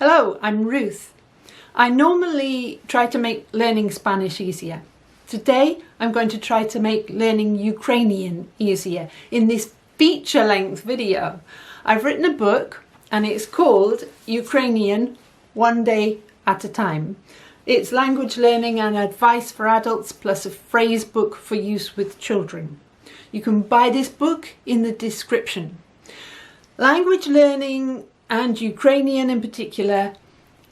Hello, I'm Ruth. I normally try to make learning Spanish easier. Today I'm going to try to make learning Ukrainian easier in this feature-length video. I've written a book and it's called Ukrainian One Day at a Time. It's language learning and advice for adults plus a phrase book for use with children. You can buy this book in the description. Language learning and Ukrainian in particular,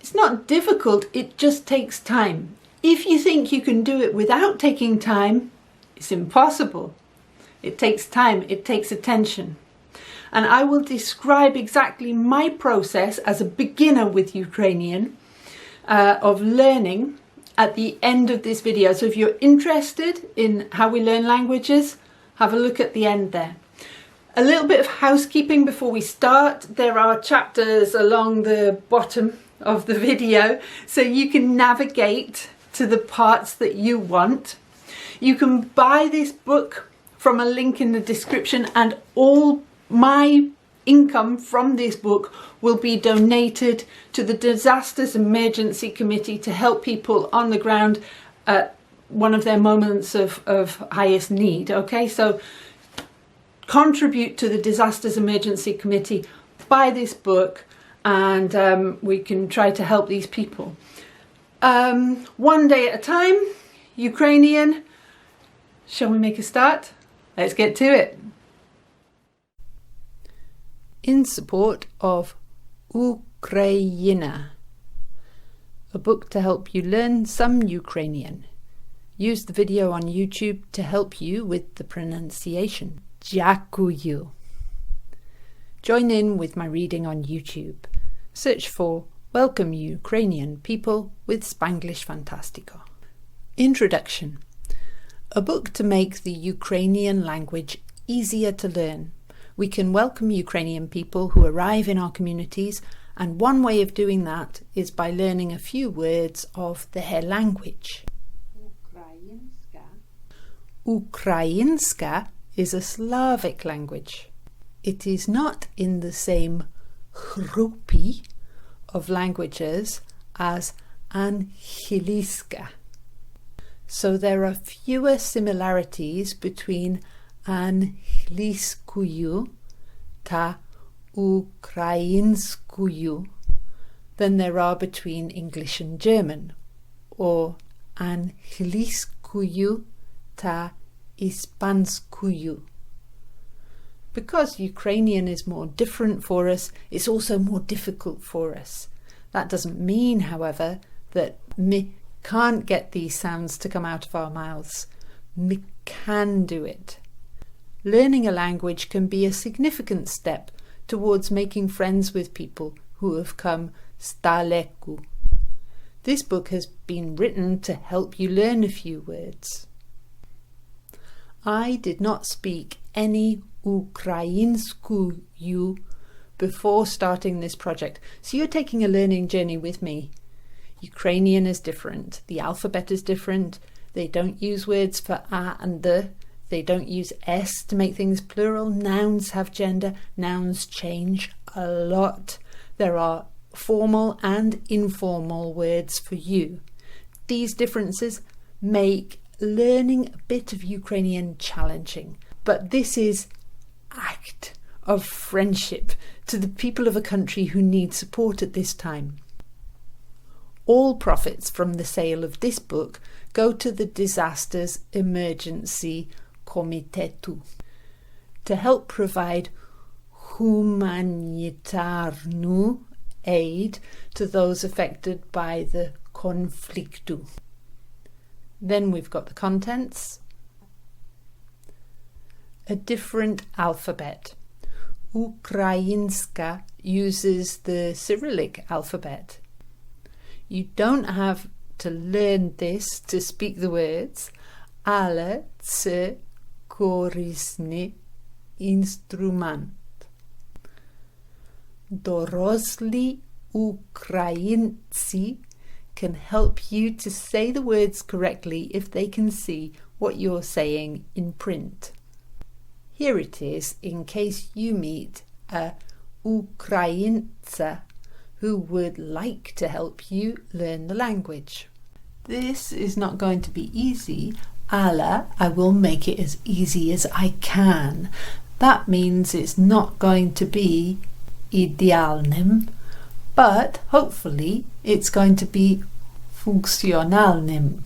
it's not difficult, it just takes time. If you think you can do it without taking time, it's impossible. It takes time, it takes attention. And I will describe exactly my process as a beginner with Ukrainian of learning at the end of this video. So if you're interested in how we learn languages, have a look at the end there. A little bit of housekeeping before we start. There are chapters along the bottom of the video so you can navigate to the parts that you want. You can buy this book from a link in the description, and all my income from this book will be donated to the Disasters Emergency Committee to help people on the ground at one of their moments of highest need. Okay, so contribute to the Disasters Emergency Committee, buy this book, and we can try to help these people. One day at a time, Ukrainian. Shall we make a start? Let's get to it. In support of Ukraina, a book to help you learn some Ukrainian. Use the video on YouTube to help you with the pronunciation. Dyakuyu. Join in with my reading on YouTube. Search for Welcome Ukrainian People with Spanglish Fantastico. Introduction. A book to make the Ukrainian language easier to learn. We can welcome Ukrainian people who arrive in our communities, and one way of doing that is by learning a few words of their language. Ukrainska is a Slavic language. It is not in the same группе of languages as Angliska. So there are fewer similarities between Angliskую ta Ukrainskую than there are between English and German, or Angliskую ta Ispanskую. Because Ukrainian is more different for us, it's also more difficult for us. That doesn't mean, however, that me can't get these sounds to come out of our mouths. Me can do it. Learning a language can be a significant step towards making friends with people who have come z daleku. This book has been written to help you learn a few words. I did not speak any Ukrainskую before starting this project, so you're taking a learning journey with me. Ukrainian is different. The alphabet is different. They don't use words for a and the. They don't use s to make things plural. Nouns have gender. Nouns change a lot. There are formal and informal words for you. These differences make learning a bit of Ukrainian challenging, but this is act of friendship to the people of a country who need support at this time. All profits from the sale of this book go to the Disasters Emergency Comitetu to help provide humanitarnu aid to those affected by the conflictu. Then we've got the contents. A different alphabet. Ukrainska uses the Cyrillic alphabet. You don't have to learn this to speak the words, ale це корисний інструмент. Doroslí Ukrainci can help you to say the words correctly if they can see what you're saying in print. Here it is in case you meet a Ukrainca who would like to help you learn the language. This is not going to be easy, ale I will make it as easy as I can. That means it's not going to be idealnym, but hopefully it's going to be funkcjonalnym.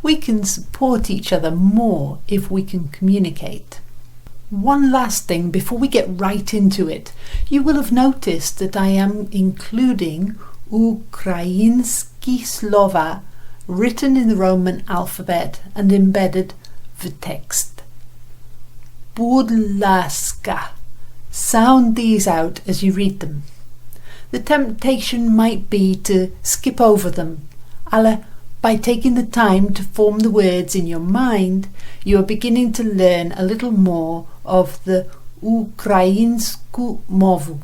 We can support each other more if we can communicate. One last thing before we get right into it. You will have noticed that I am including ukraińskie słowa written in the Roman alphabet and embedded w text. Будь ласка. Sound these out as you read them. The temptation might be to skip over them, ale by taking the time to form the words in your mind, you are beginning to learn a little more of the ukraińską mowę.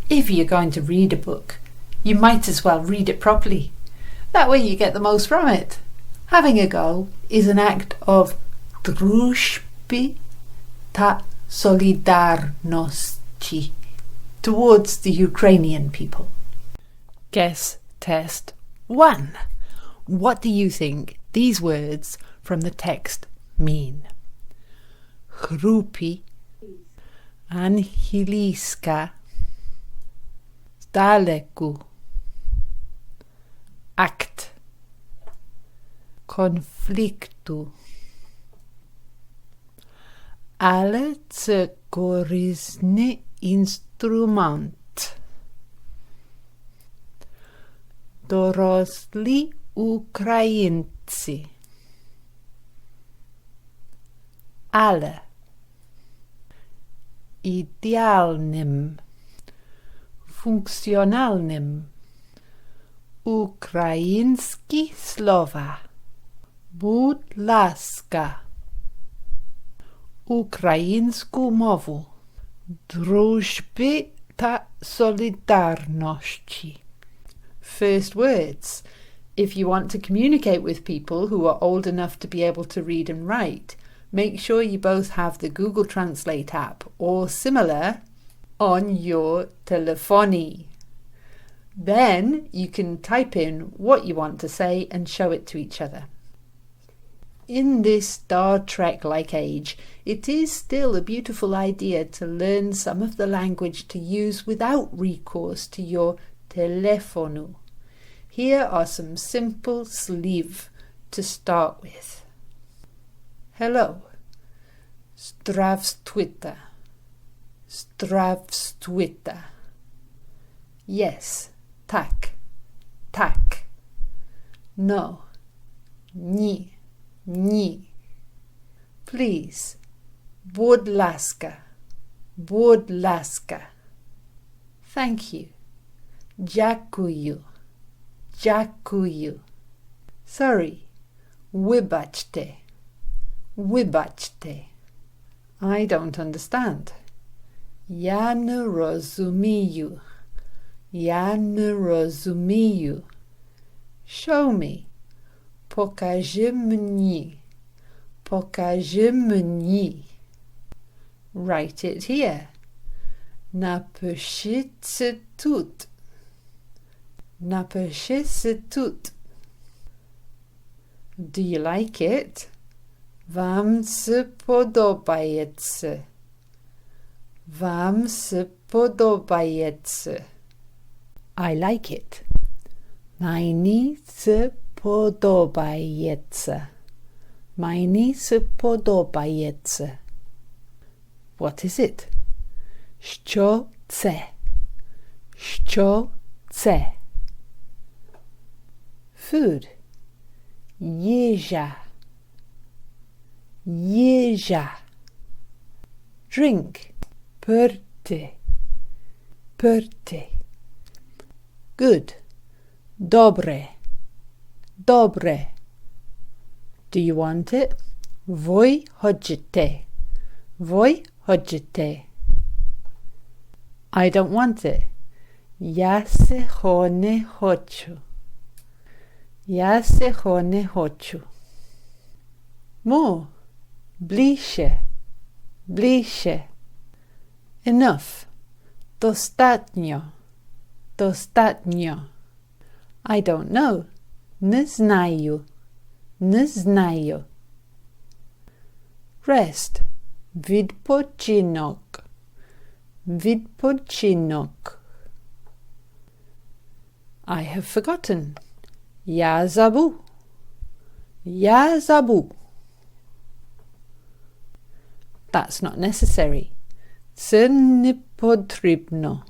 If you're going to read a book, you might as well read it properly. That way you get the most from it. Having a go is an act of drużby ta solidarności towards the Ukrainian people. Guess test 1. What do you think these words from the text mean? Chrupi, angielska, daleku, akt, konfliktu. Ale це корисний інструмент. Dorośli Ukraińcy. Ale idealnym, funkcjonalnym. Ukraińskie słowa. Будь ласка. Ukraińską mowę. Drużby ta solidarności. First words. If you want to communicate with people who are old enough to be able to read and write, make sure you both have the Google Translate app or similar on your telephone. Then you can type in what you want to say and show it to each other. In this Star Trek-like age, it is still a beautiful idea to learn some of the language to use without recourse to your telefonu. Here are some simple sliv to start with. Hello. Zdravstvuyte. Zdravstvuyte. Yes. Tak. Tak. No. Ni. Ni. Please. Будь ласка. Будь ласка. Thank you. Дякую. Dyakuyu. Sorry. Wybачте. Wybачте. I don't understand. Я не розумію. Я не розумію. Show me. Покажи мені. Покажи мені. Write it here. Напиши це тут. Напиши це тут. Do you like it? Вам це подобається. Вам це подобається. I like it. Мені це подобається. Мені це подобається. What is it? Що це? Що це? Food. Їжа. Їжа. Drink. Пити. Пити. Good. Добре. Добре. Do you want it? Ви хочете. Ви хочете. I don't want it. Я цього не хочу. Я цього не хочу. More. Ближче. Ближче. Enough. Достатньо. Достатньо. I don't know. Не знаю. Не знаю. Rest. Відпочинок. Відпочинок. I have forgotten. Я забув. Я забув. That's not necessary. Це не потрібно.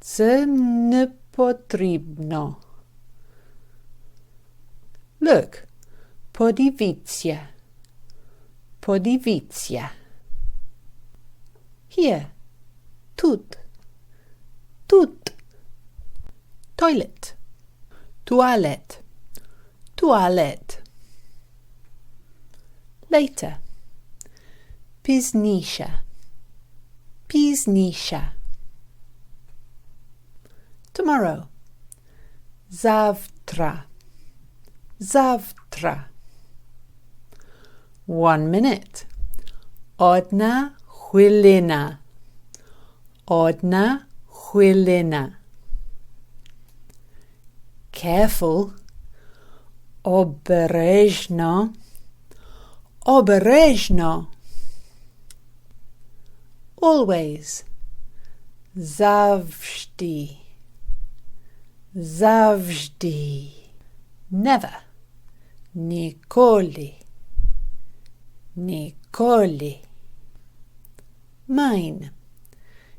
Це не потрібно. Look. Подивіться. Подивіться. Here. Тут. Тут. Toilet. Toilet. Toilet. Later. Пізніше. Пізніше. Tomorrow. Завтра. Завтра. 1 minute. Одна хвилина. Одна хвилина. Careful. Обережно. Обережно. Always. Завжди. Завжди. Never. Ніколи. Ніколи. Mine.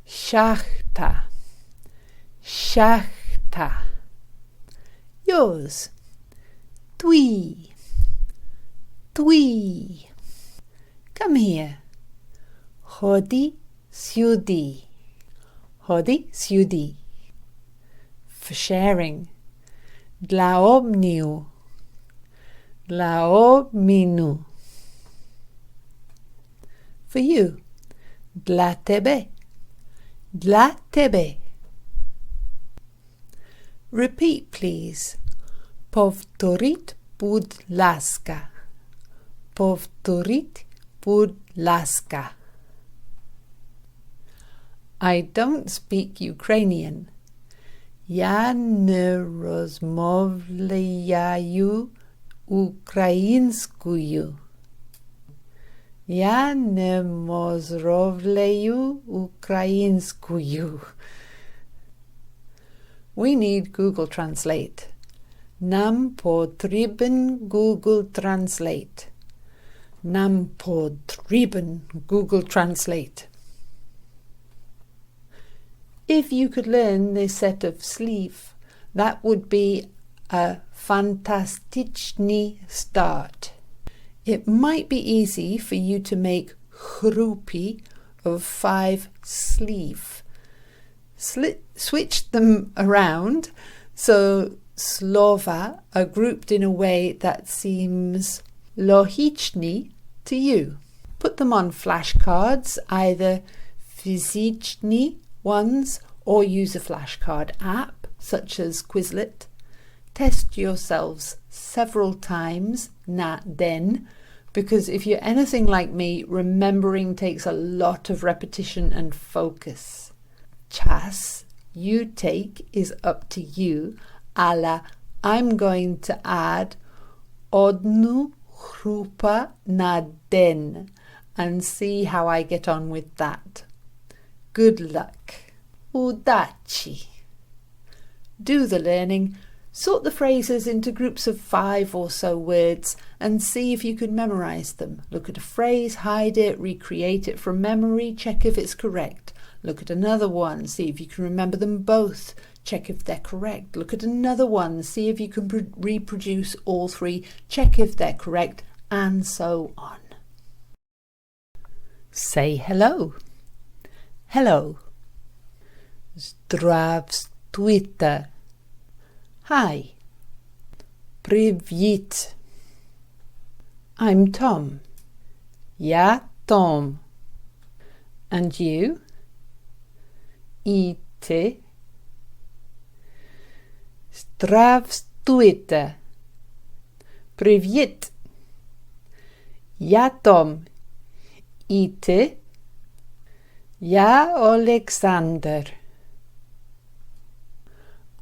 Шахта. Шахта. Yours. Твій. Твій. Come here. Ходи сюди. Ходи сюди. For sharing. Для обміну. Для обміну. For you. Для тебе. Для тебе. Repeat, please. Повторіть, будь ласка. Повторіть, будь ласка. I don't speak Ukrainian. Я не розмовляю українською. Я не розмовляю українською. We need Google Translate. Нам потрібен Google Translate. Нам потрібен Google Translate. If you could learn this set of sleeve, that would be a fantastic start. It might be easy for you to make groepie of 5 sleeve. Switch them around so slova are grouped in a way that seems logiczny to you. Put them on flashcards, either fizyczny ones or use a flashcard app such as Quizlet. Test yourselves several times na den, because if you're anything like me, remembering takes a lot of repetition and focus. Czas you take is up to you, ale I'm going to add одну група на день and see how I get on with that. Good luck. Удачи. Do the learning. Sort the phrases into groups of 5 or so words and see if you can memorize them. Look at a phrase, hide it, recreate it from memory, check if it's correct. Look at another one, see if you can remember them both, check if they're correct. Look at another one, see if you can reproduce all 3, check if they're correct, and so on. Say hello. Hello. Здравствуйте. Hi. Привіт. I'm Tom. Я Tom. And you? І ти? Здравствуйте. Привіт. Я Том. І ти? Я Олександр.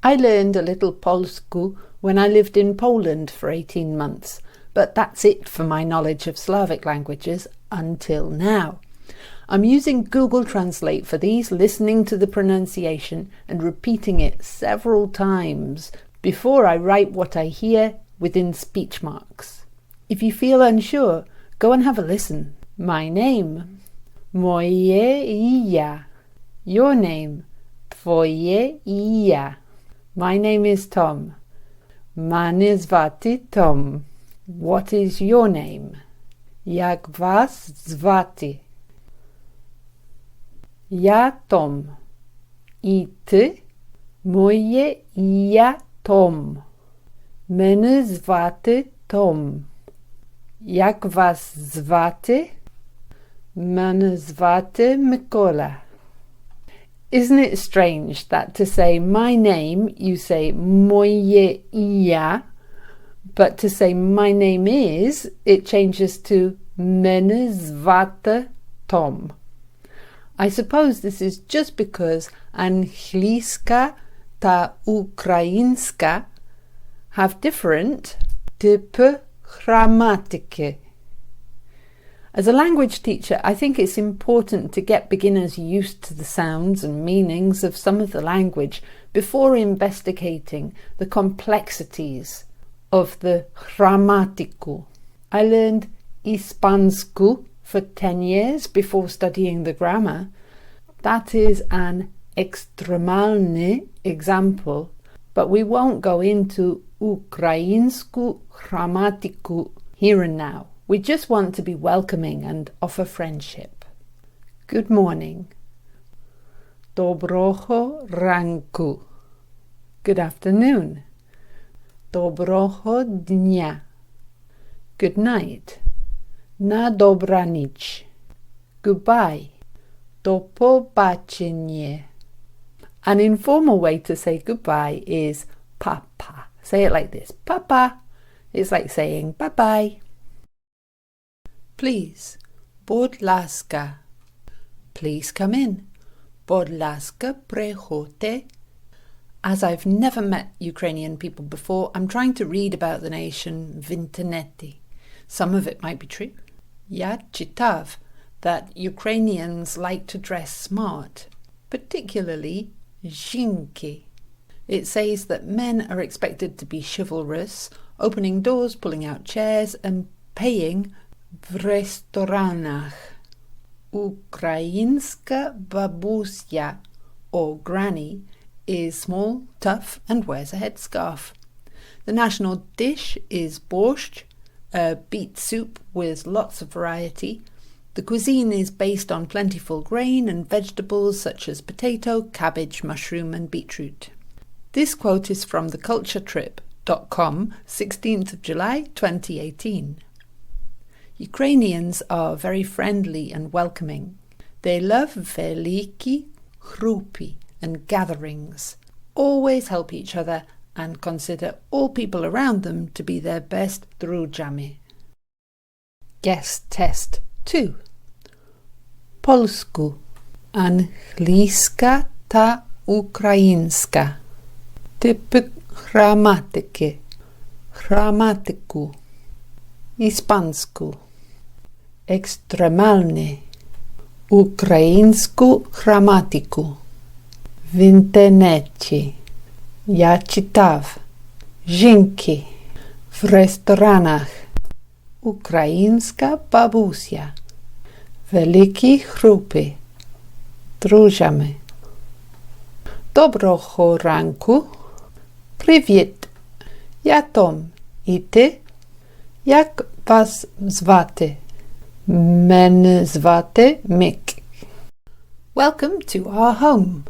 I learned a little Polsku when I lived in Poland for 18 months, but that's it for my knowledge of Slavic languages until now. I'm using Google Translate for these, listening to the pronunciation and repeating it several times before I write what I hear within speech marks. If you feel unsure, go and have a listen. My name. Moje imię. Your name. Twoje imię. My name is Tom. Mnie zwati Tom. What is your name? Jak was zwati? Ja Tom. I ty? Moje imię Tom. Mnie zwati Tom. Jak was zwati? Mnie zwati Mikola. Isn't it strange that to say my name, you say moje imię, but to say my name is, it changes to mnie zwati Tom. I suppose this is just because angielska ta ukraińska have different typy grammatyki. As a language teacher, I think it's important to get beginners used to the sounds and meanings of some of the language before investigating the complexities of the gramatiku. I learned Hiszpańsku for 10 years before studying the grammar. That is an ekstremalny example, but we won't go into ukraińsku gramatiku here and now. We just want to be welcoming and offer friendship. Good morning. Dobrogo ranku. Good afternoon. Dobrogo dnia. Good night. Na dobranic. Goodbye. Do pobacenie. An informal way to say goodbye is papa. Say it like this. Papa. It's like saying bye-bye. Please. Будь ласка. Please come in. Будь ласка, приходьте. As I've never met Ukrainian people before, I'm trying to read about the nation в интернете. Some of it might be true. Я читав that Ukrainians like to dress smart, particularly жінки. It says that men are expected to be chivalrous, opening doors, pulling out chairs, and paying в ресторанах. Ukraińska babusia, or granny, is small, tough, and wears a headscarf. The national dish is borscht, a beet soup with lots of variety. The cuisine is based on plentiful grain and vegetables such as potato, cabbage, mushroom, and beetroot. This quote is from theculturetrip.com, 16th of July 2018. Ukrainians are very friendly and welcoming. They love veliki grupy and gatherings, always help each other and consider all people around them to be their best drużami. Guess test 2. Polsku. Angielska ta ukraińska. Typy gramatyki. Gramatyku. Hiszpańsku. Ekstremalny. Ukraińsku gramatyku. W internecie. Ja czytaw. Żynki. W restoranach. Ukraińska babusia. Wielkie grupy. Drużamy. Dobrogo ranku. Привіт. Ja Tom. I ty? Jak was zwati? Mnie zwati Mick. Welcome to our home.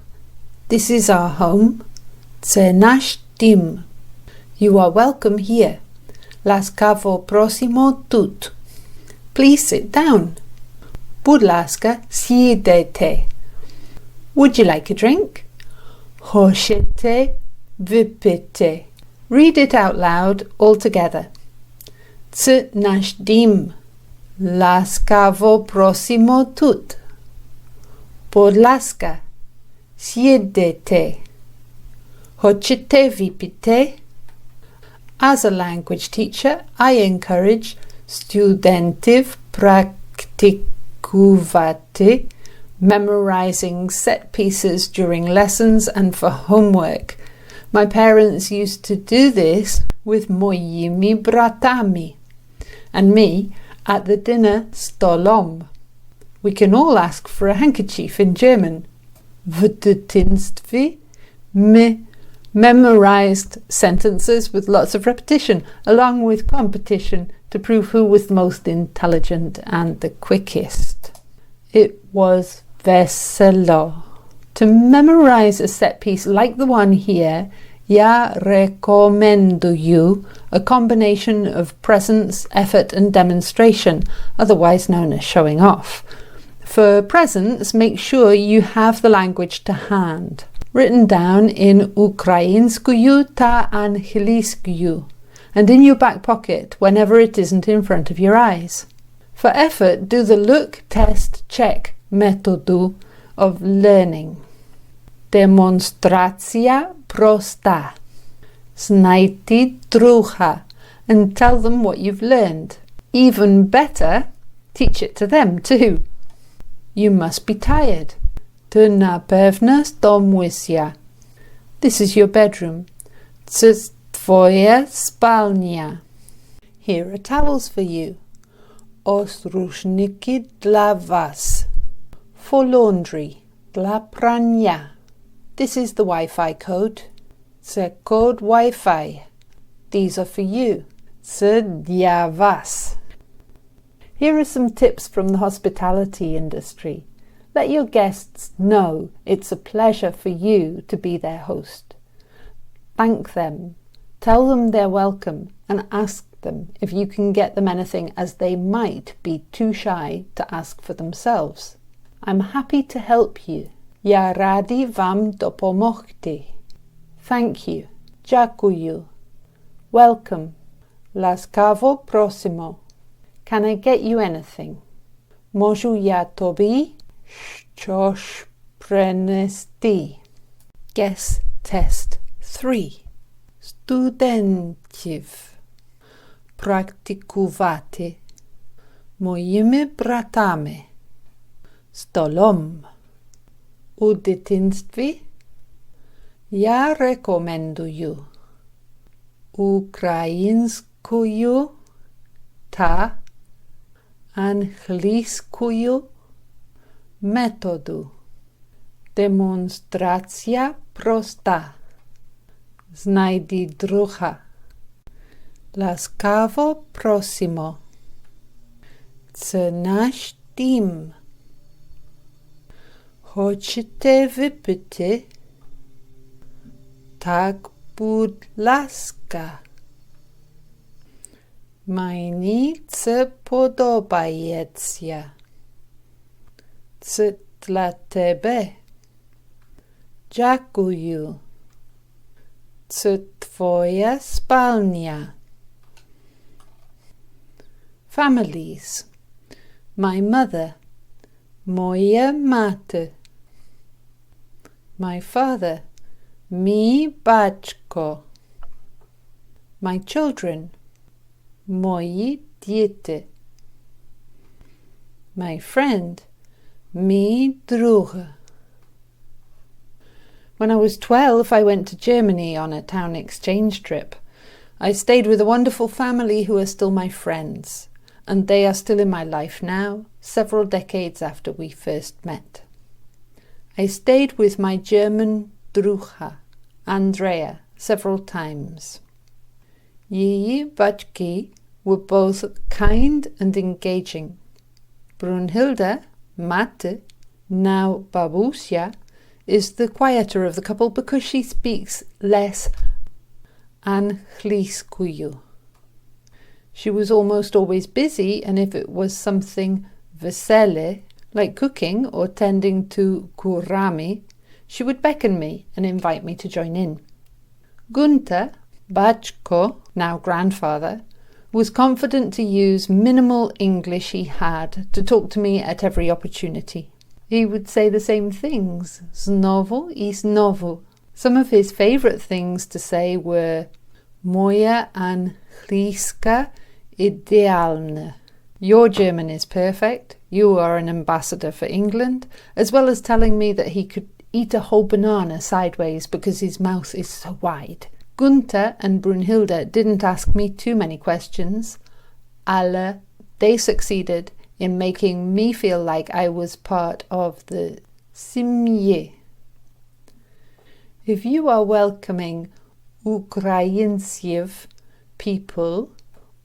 This is our home. Це наш дім. You are welcome here. Ласкаво просимо тут. Please sit down. Будь ласка, сідайте. Would you like a drink? Хочете випити? Read it out loud all together. Це наш дім. Ласкаво просимо тут. Будь ласка, сідайте. Хочете випити? As a language teacher, I encourage студентів практикувати memorizing set pieces during lessons and for homework. My parents used to do this with moimi bratami and me at the dinner stolom. We can all ask for a handkerchief in German. В дитинстві ми memorized sentences with lots of repetition, along with competition to prove who was the most intelligent and the quickest. It was veselo. To memorize a set piece like the one here, я рекомендую, a combination of presence, effort and demonstration, otherwise known as showing off. For presence, make sure you have the language to hand, written down in Ukrainskую та англійською, and in your back pocket whenever it isn't in front of your eyes. For effort, do the look, test, check metodu of learning. Demonstracja prosta. Znajdi druha and tell them what you've learned. Even better, teach it to them too. You must be tired. Ty na pewno zdomłysja. This is your bedroom. Це twoja spalnia. Here are towels for you. Osruszniki dla was. For laundry. Dla prania. This is the Wi-Fi code. Це code Wi-Fi. These are for you. Це dla was. Here are some tips from the hospitality industry. Let your guests know it's a pleasure for you to be their host. Thank them. Tell them they're welcome and ask them if you can get them anything, as they might be too shy to ask for themselves. I'm happy to help you. Ja radi wam dopomogti. Thank you. Dyakuyu. Welcome. Laskawo prosimo. Can I get you anything? Можу я тобі щось принести? Guess test 3. Студентів практикувати моїми братами столом. У дитинстві я рекомендую українською та англійською методу. Демонстрація проста. Знайди друга. Ласкаво просимо. Це наш дім. Хочете випити? Так, будь ласка. Мені це подобається. Це для тебе. Дякую. Це твоя спальня. Families. My mother. Моя мати. My father. Мій батько. My children. Мої діти. My friend. Мій друг. When I was 12, I went to Germany on a town exchange trip. I stayed with a wonderful family who are still my friends, and they are still in my life now, several decades after we first met. I stayed with my German druha, Andrea, several times. Її батьки were both kind and engaging. Brunhilde, mate, now babusia, is the quieter of the couple because she speaks less anglійською. She was almost always busy, and if it was something vesele, like cooking or tending to kurami, she would beckon me and invite me to join in. Gunter, Bajko, now grandfather, was confident to use minimal English he had to talk to me at every opportunity. He would say the same things, znowu I znowu, Some of his favourite things to say were Moja angliska idealna. Your German is perfect. You are an ambassador for England, as well as telling me that he could eat a whole banana sideways because his mouth is so wide. Gunther and Brunhilde didn't ask me too many questions. They succeeded in making me feel like I was part of the Simje. If you are welcoming Ukraińców people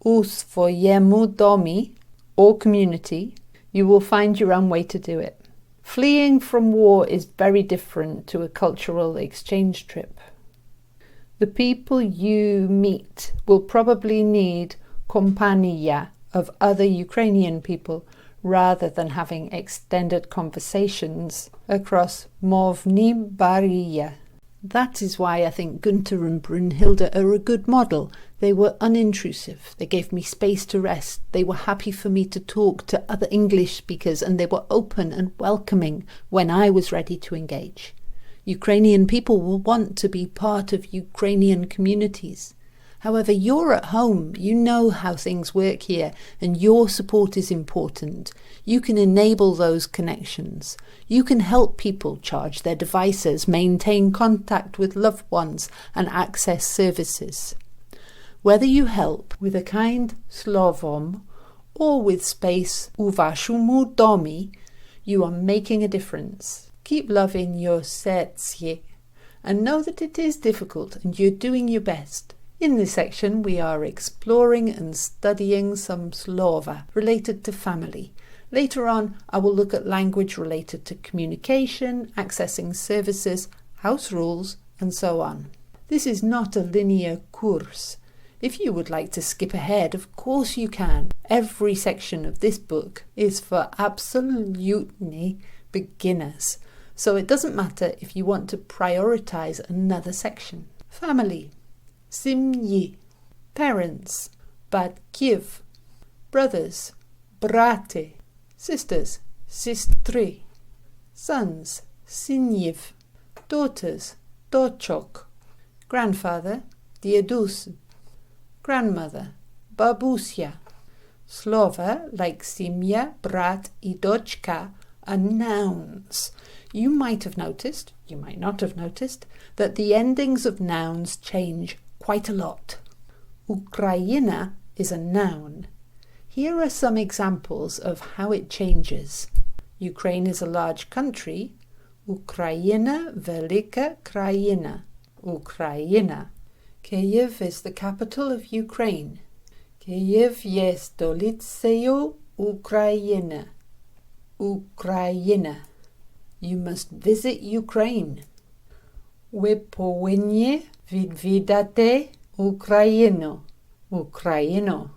u swojemu domu or community, you will find your own way to do it. Fleeing from war is very different to a cultural exchange trip. The people you meet will probably need kompania of other Ukrainian people rather than having extended conversations across mowni barrier. That is why I think Gunther and Brunhilde are a good model. They were unintrusive. They gave me space to rest. They were happy for me to talk to other English speakers, and they were open and welcoming when I was ready to engage. Ukrainian people will want to be part of Ukrainian communities. However, you're at home, you know how things work here, and your support is important. You can enable those connections. You can help people charge their devices, maintain contact with loved ones, and access services. Whether you help with a kind slovom or with space u vashumu domi, you are making a difference. Keep loving your serce and know that it is difficult and you're doing your best. In this section, we are exploring and studying some slova related to family. Later on, I will look at language related to communication, accessing services, house rules, and so on. This is not a linear course. If you would like to skip ahead, of course you can. Every section of this book is for absolutely beginners, so it doesn't matter if you want to prioritize another section. Family. Simji, parents, batkiv, brothers, brate, sisters, sistri, sons, sinjiv, daughters, dochok, grandfather, diedus, grandmother, babusya. Slova like simja, brat I dochka are nouns. You might have noticed, you might not have noticed, that the endings of nouns change quite a lot. Ukraina is a noun. Here are some examples of how it changes. Ukraine is a large country. Ukraina velika kraina. Ukraina. Kiev is the capital of Ukraine. Kiev je stoliceю Ukrainy. Ukraina. You must visit Ukraine. Ви повинні відвідати Україну. Україну.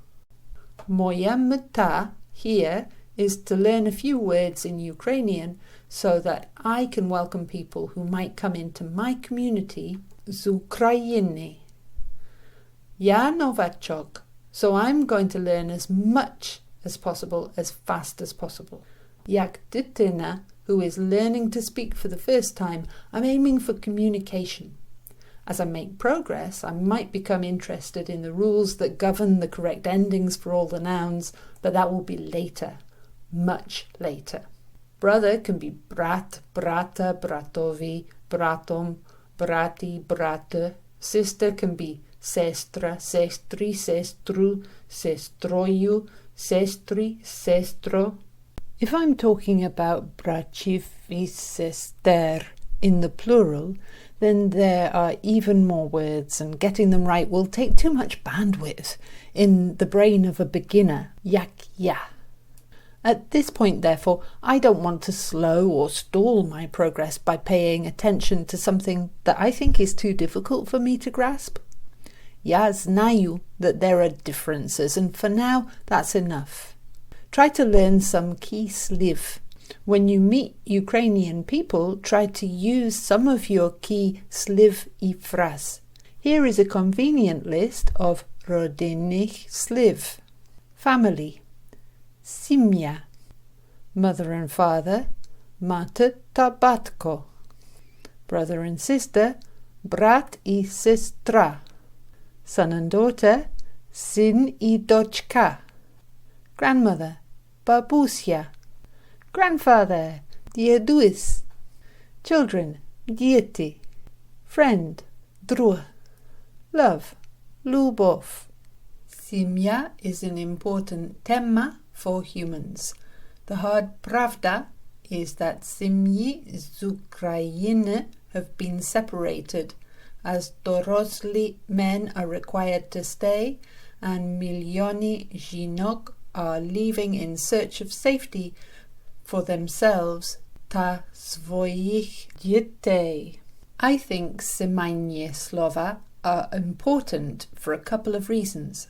Moja meta here is to learn a few words in Ukrainian so that I can welcome people who might come into my community z Ukrainy. Ja novachok, so I'm going to learn as much as possible, as fast as possible. Jak dитина, who is learning to speak for the first time, I'm aiming for communication. As I make progress, I might become interested in the rules that govern the correct endings for all the nouns, but that will be later, much later. Brother can be brat, brata, bratovi, bratom, brati, brate. Sister can be sestra, sestri, sestru, sestroju, sestri, sestro. If I'm talking about braciv I sester in the plural, then there are even more words, and getting them right will take too much bandwidth in the brain of a beginner. Jak ja. At this point, therefore, I don't want to slow or stall my progress by paying attention to something that I think is too difficult for me to grasp. Ja znаю that there are differences, and for now, that's enough. Try to learn some key sliv. When you meet Ukrainian people, try to use some of your key sliv I fraz. Here is a convenient list of rodinnych sliv. Family. Simja. Mother and father. Mate ta batko. Brother and sister. brat I sestra. Son and daughter, syn I dochka. Grandmother, babusia. Grandfather, dieduis. Children, dieti. Friend, drua. Love, lubov. Simya is an important tema for humans. The hard pravda is that Simyi z Ukrainy have been separated, as dorosli men are required to stay and milioni zhinok are leaving in search of safety for themselves ta swoich dzietei. I think semajnie slova are important for a couple of reasons.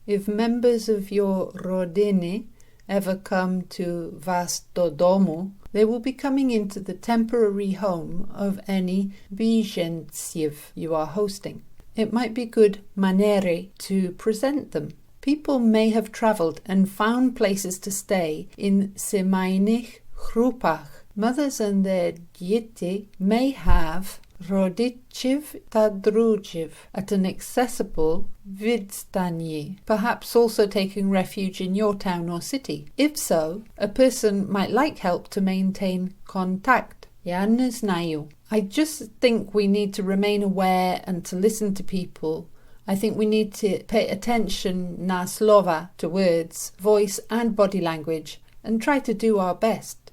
If members of your rodziny ever come to was do domu, they will be coming into the temporary home of any bieżeńców you are hosting. It might be good manere to present them. People may have travelled and found places to stay in semajnych grupach. Mothers and their dzieci may have rodziców ta drudzów at an accessible відстані, perhaps also taking refuge in your town or city. If so, a person might like help to maintain contact. Я не знаю. I just think we need to remain aware and to listen to people. I think we need to pay attention na slova, to words, voice and body language, and try to do our best.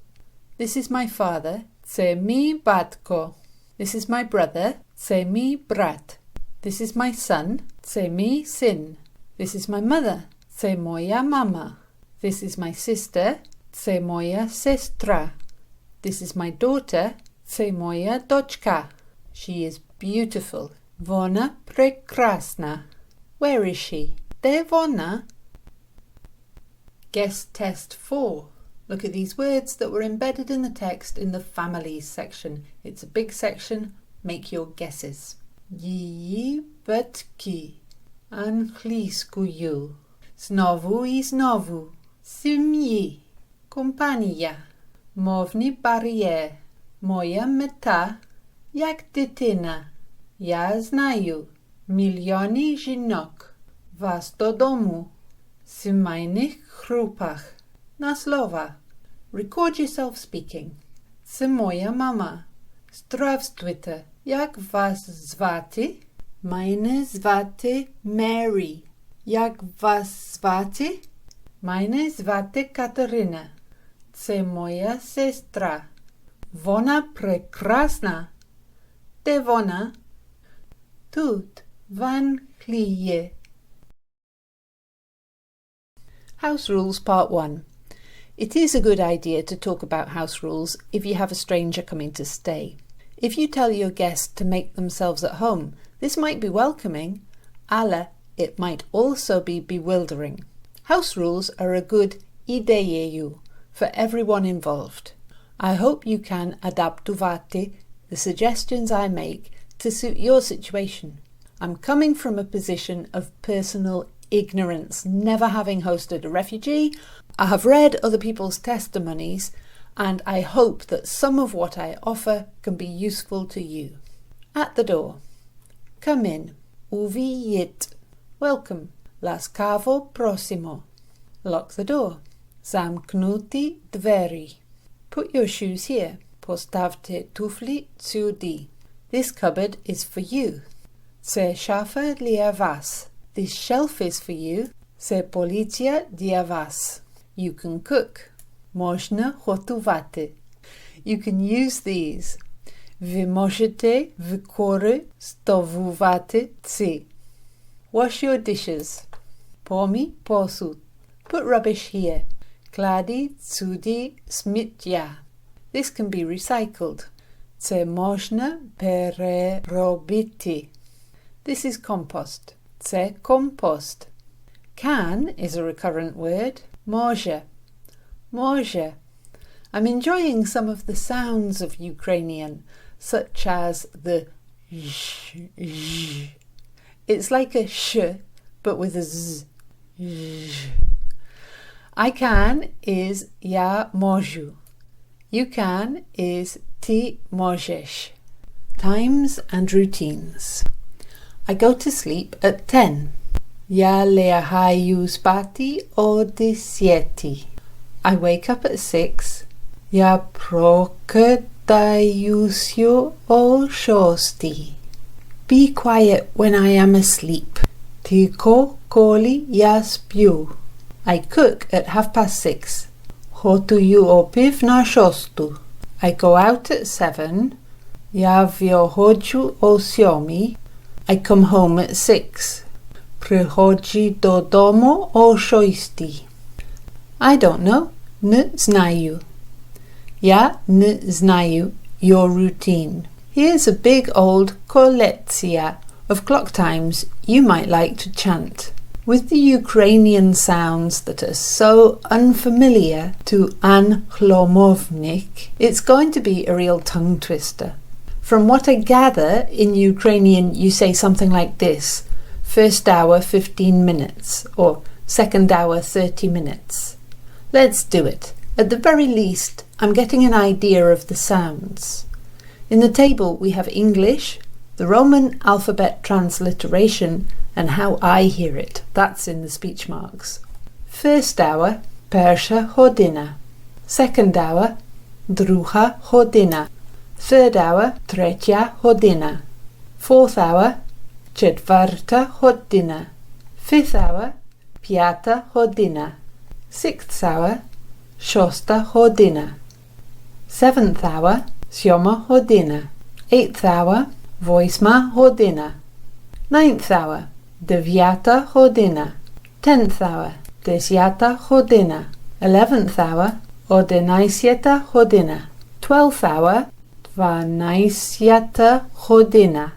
This is my father, це мій батько. This is my brother, це мій брат. This is my son, це мій син. This is my mother, це моя мама. This is my sister, це моя сестра. This is my daughter, це моя дочка. She is beautiful. Вона прекрасна. Where is she? Де вона? Guess test 4. Look at these words that were embedded in the text in the families section. It's a big section. Make your guesses. Її батьки англійською. Знову і знову. Сім'ї. Компанія. Мовний бар'єр. Моя мета як дитина. Я знаю. Мільйони жінок. Вас додому. Сімейних групах. На слова. Record yourself speaking. Це моя мама. Здравствуйте. Як вас звати? Мене звати Mary. Як вас звати? Мене звати Катерина. Це моя сестра. Вона прекрасна. Де вона? Тут, в Англії. House Rules Part 1. It is a good idea to talk about house rules if you have a stranger coming to stay. If you tell your guests to make themselves at home, this might be welcoming, ale it might also be bewildering. House rules are a good ideeju for everyone involved. I hope you can adaptувати the suggestions I make to suit your situation. I'm coming from a position of personal ignorance, never having hosted a refugee. I have read other people's testimonies, and I hope that some of what I offer can be useful to you. At the door. Come in. Uvidjet. Welcome. Laskawo prosimo. Lock the door. Zamknuti dveri. Put your shoes here. Postawte tufli sudi. This cupboard is for you. Це шафа для вас. This shelf is for you. Це полиця для вас. You can cook. Можна готувати. You can use these. Ви можете використовувати ці. Wash your dishes. Помий посуд. Put rubbish here. Клади сюди сміття. This can be recycled. Це можна переробити. This is compost. Це compost. Can is a recurrent word. Może. Może. I'm enjoying some of the sounds of Ukrainian, such as the sh. It's like a sh, but with a z. I can is ja можу. You can is ty możesz. Times and routines. I go to sleep at 10. Ja lehaju spati o 10. I wake up at 6. Ja prokydaju się o 6. Be quiet when I am asleep. Tylko koli ja śpię. I cook at 6:30. Gotuję obiad na 6. I go out at 7. Ja wychodzę o 7. I come home at 6. Przychodzi do domu o 6. I don't know. Nie znаю. Ja nie znаю your routine. Here's a big old kolekcja of clock times you might like to chant. With the Ukrainian sounds that are so unfamiliar to anglomownik, it's going to be a real tongue twister. From what I gather, in Ukrainian you say something like this: first hour 15 minutes, or second hour 30 minutes. Let's do it. At the very least, I'm getting an idea of the sounds. In the table we have English, the Roman alphabet transliteration, and how I hear it. That's in the speech marks. First hour, pierwsza godzina. Second hour, druga godzina. Third hour, trzecia godzina. Fourth hour, czwarta godzina. Fifth hour, piąta godzina. Sixth hour, szósta godzina. Seventh hour, siódma godzina. Eighth hour, ósma godzina. Ninth hour, dziewiąta godzina. 10th hour, 10 godzina. 11th hour, 11 godzina. 12th hour, 12 godzina.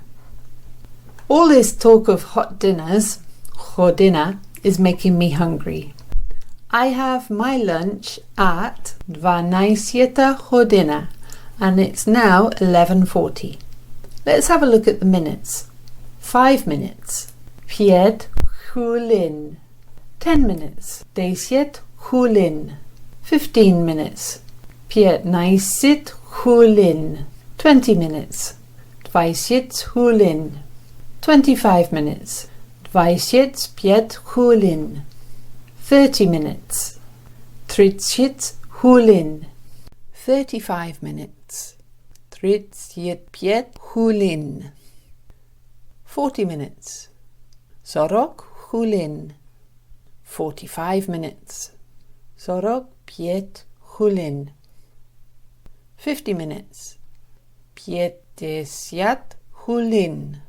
All this talk of hot dinners, godzina, is making me hungry. I have my lunch at 12 godzina and it's now 11:40. Let's have a look at the minutes. 5 minutes. 5 chwilin. 10 minutes. 10 chwilin. 15 minutes. 15 chwilin. 20 minutes. 20 chwilin. 25 minutes. 25 chwilin. 30 minutes. 30 chwilin. 35 minutes. 35 chwilin. 40 minutes. 40 chwilin. 45 minutes. 45 chwilin. 50 minutes. 50 chwilin.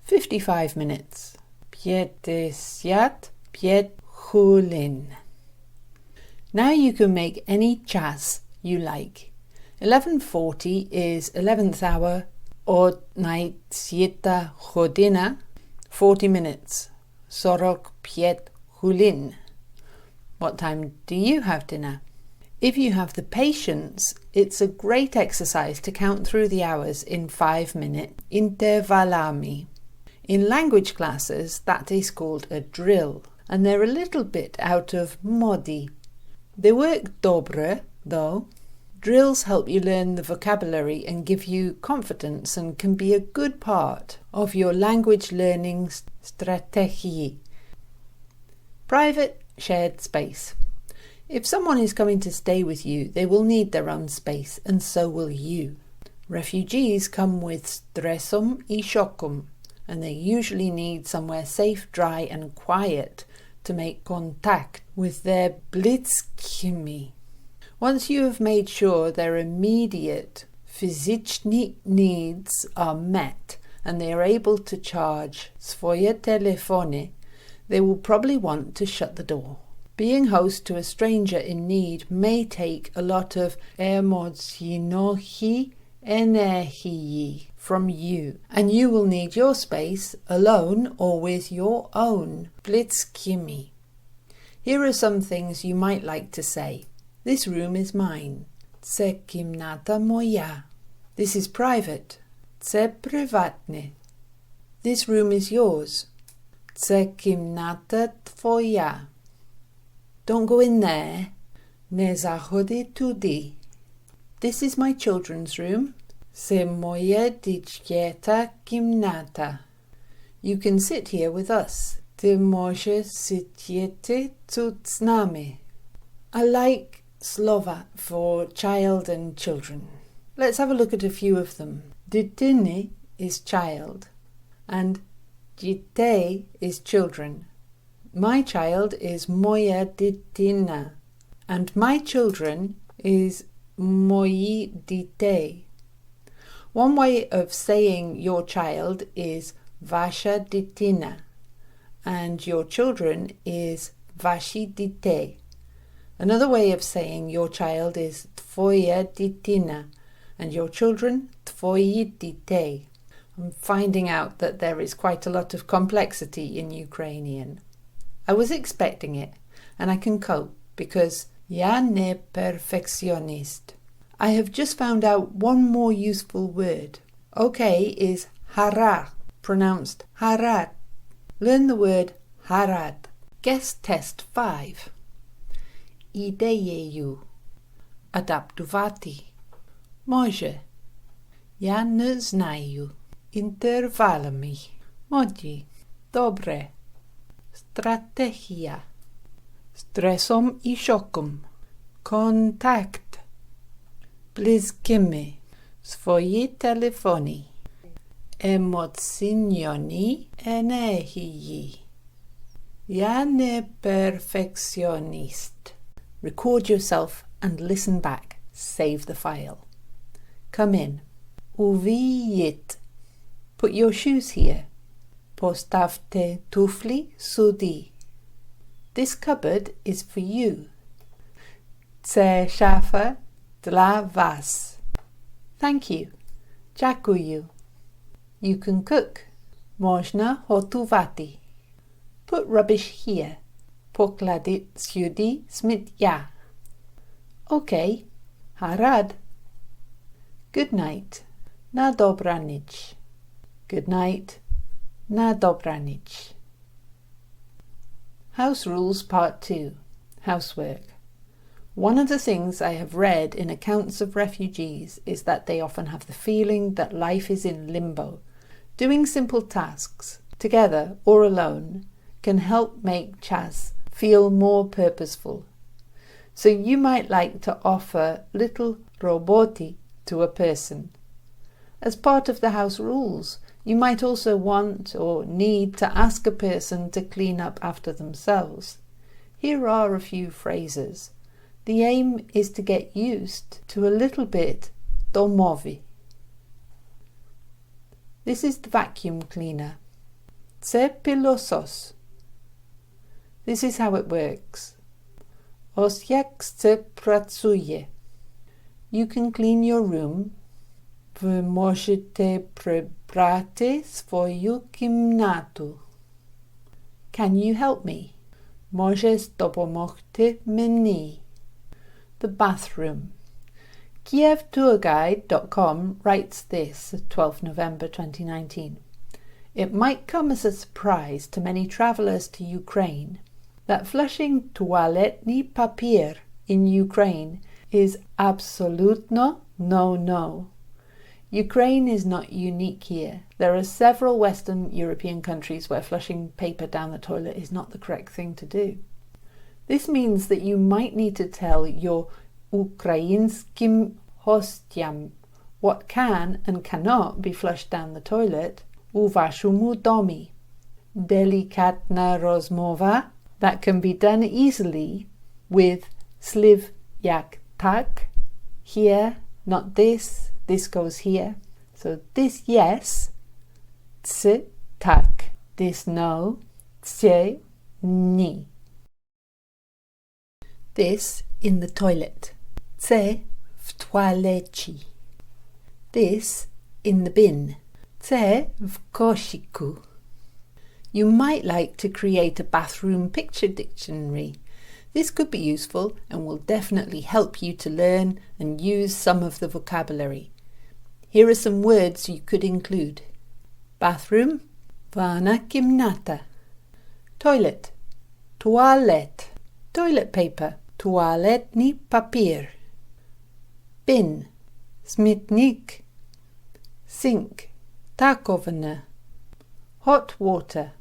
55 minutes. 55 chwilin. Now you can make any czas you like. 11:40 is 11th hour or 12 godzina, 40 minutes. 45 chwilin. What time do you have dinner? If you have the patience, it's a great exercise to count through the hours in 5-minute intervalami. In language classes, that is called a drill, and they're a little bit out of modi. They work dobre, though. Drills help you learn the vocabulary and give you confidence and can be a good part of your language learning strategy. Private shared space. If someone is coming to stay with you, they will need their own space, and so will you. Refugees come with stresum I szokum, and they usually need somewhere safe, dry and quiet to make contact with their blitzkimi. Once you have made sure their immediate fizyczne needs are met and they are able to charge swoje telefony, they will probably want to shut the door. Being host to a stranger in need may take a lot of emocjonohi energii from you, and you will need your space alone or with your own blitzkimi. Here are some things you might like to say. This room is mine. Це кімната моя. This is private. Це приватне. This room is yours. Це кімната твоя. Don't go in there. Не заходи туди. This is my children's room. Це моя дитяча кімната. You can sit here with us. Ти можеш сидіти тут з нами. I like Slovak for child and children. Let's have a look at a few of them. Дитини is child and дітей is children. My child is моя дитина and my children is мої дітей. One way of saying your child is ваша дитина and your children is ваші дітей. Another way of saying your child is твоя дитина and your children твої дітей. I'm finding out that there is quite a lot of complexity in Ukrainian. I was expecting it and I can cope because я не перфекціоніст. I have just found out one more useful word. Okay is harad, pronounced harad. Learn the word harad. Guess test 5. Ідеєю. Адаптувати. Може. Я не знаю. Інтервалами. Моді. Добре. Стратегія. Стресом і шоком. Контакт. Близькими. Свої телефони. Емоційні енергії. Я не перфекціоніст. Record yourself and listen back. Save the file. Come in. Увидіть. Put your shoes here. Поставте туфлі сюди. This cupboard is for you. Це шафа для вас. Thank you. Дякую. You can cook. Можна готувати. Put rubbish here. Покладіть сюди сміття. Okay. Гаразд. Good night. На добраніч. Good night. Na dobranic. House Rules Part 2. Housework. One of the things I have read in accounts of refugees is that they often have the feeling that life is in limbo. Doing simple tasks, together or alone, can help make CHAS feel more purposeful. So you might like to offer little roboti to a person. As part of the house rules, you might also want or need to ask a person to clean up after themselves. Here are a few phrases. The aim is to get used to a little bit domovi. This is the vacuum cleaner. Це пилосос. This is how it works. Ось як це працює. You can clean your room. Ви можете прибрати свою кімнату. Can you help me? Можеш допомогти мені. The bathroom. KievTourGuide.com writes this, 12 November 2019. It might come as a surprise to many travellers to Ukraine that flushing toaletny papier in Ukraine is absolutno no. Ukraine is not unique here. There are several Western European countries where flushing paper down the toilet is not the correct thing to do. This means that you might need to tell your ukrainskim hostiam what can and cannot be flushed down the toilet u vashumu domi. Delikatna rozmova that can be done easily with sliv jak tak, here, not this, this goes here. So this yes, ts tak, this no, tse ni. This in the toilet. Tse w toaleci. This in the bin. Tse w koshiku. You might like to create a bathroom picture dictionary. This could be useful and will definitely help you to learn and use some of the vocabulary. Here are some words you could include. Bathroom, vana kimnata. Toilet, toilet. Toilet paper, toaletny papier. Bin, smitnik. Sink, takovne. Hot water,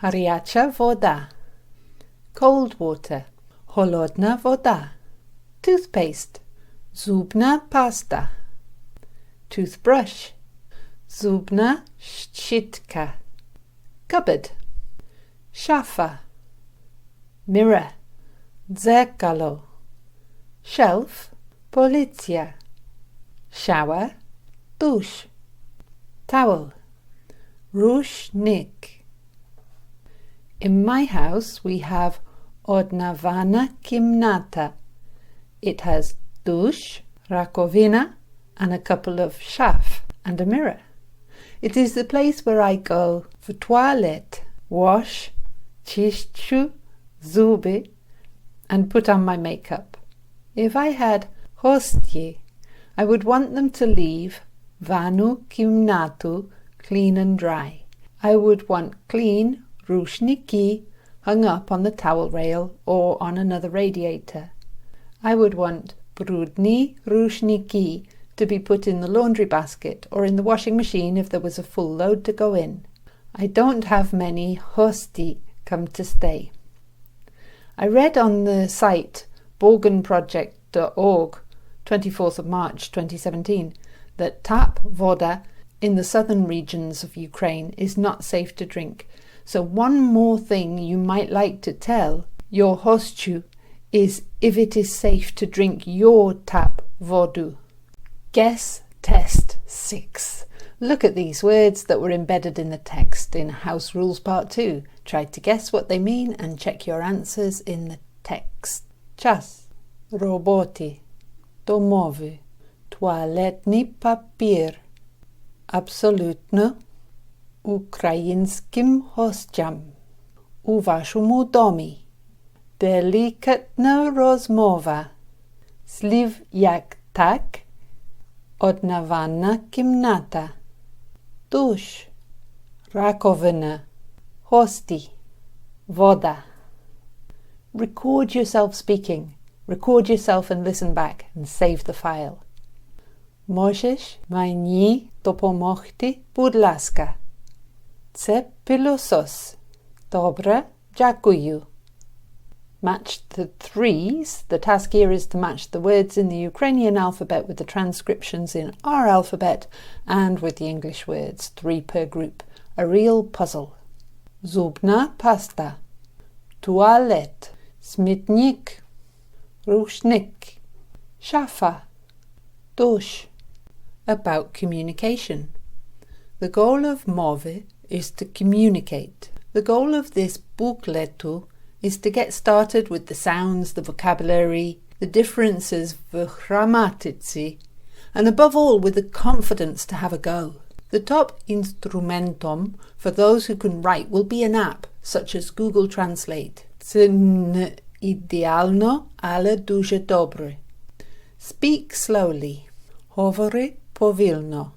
горячая вода. Cold water, холодная вода. Toothpaste, zubna pasta. Toothbrush, zubna щітка. Cupboard, шафа. Mirror, дзеркало. Shelf, полиция. Shower, душ. Towel, рушник. In my house we have одна ванна кімната. It has dush, rakovina, and a couple of shaf and a mirror. It is the place where I go for toilet, wash, чищу зубы, and put on my makeup. If I had hostie, I would want them to leave ванну кімнату clean and dry. I would want clean рушники hung up on the towel rail or on another radiator. I would want brudni рушники to be put in the laundry basket or in the washing machine if there was a full load to go in. I don't have many hosti come to stay. I read on the site borgenproject.org 24th of March 2017 that tap voda in the southern regions of Ukraine is not safe to drink. So one more thing you might like to tell your hostju is if it is safe to drink your tap vodu. Guess test 6. Look at these words that were embedded in the text in House Rules Part 2. Try to guess what they mean and check your answers in the text. Час, роботи, домови, туалетний папір. Абсолютно українським гостям. У вашому домі. Делікатна розмова. Слів як так. Одна ванна кімната. Душ. Раковина. Гості. Вода. Record yourself speaking. Record yourself and listen back and save the file. Можеш мені допомогти, будь ласка? Це пилосос. Добре, дякую. Match the threes. The task here is to match the words in the Ukrainian alphabet with the transcriptions in our alphabet and with the English words, 3 per group. A real puzzle. Zubna pasta. Tualet. Smytnik. Rushnik. Shafa. Dush. About communication. The goal of mowy is to communicate. The goal of this bookletu is to get started with the sounds, the vocabulary, the differences v grammatici, and above all with the confidence to have a go. The top instrumentum for those who can write will be an app such as Google Translate. Це не ідеально, але дуже добре. Speak slowly. Говори повільно.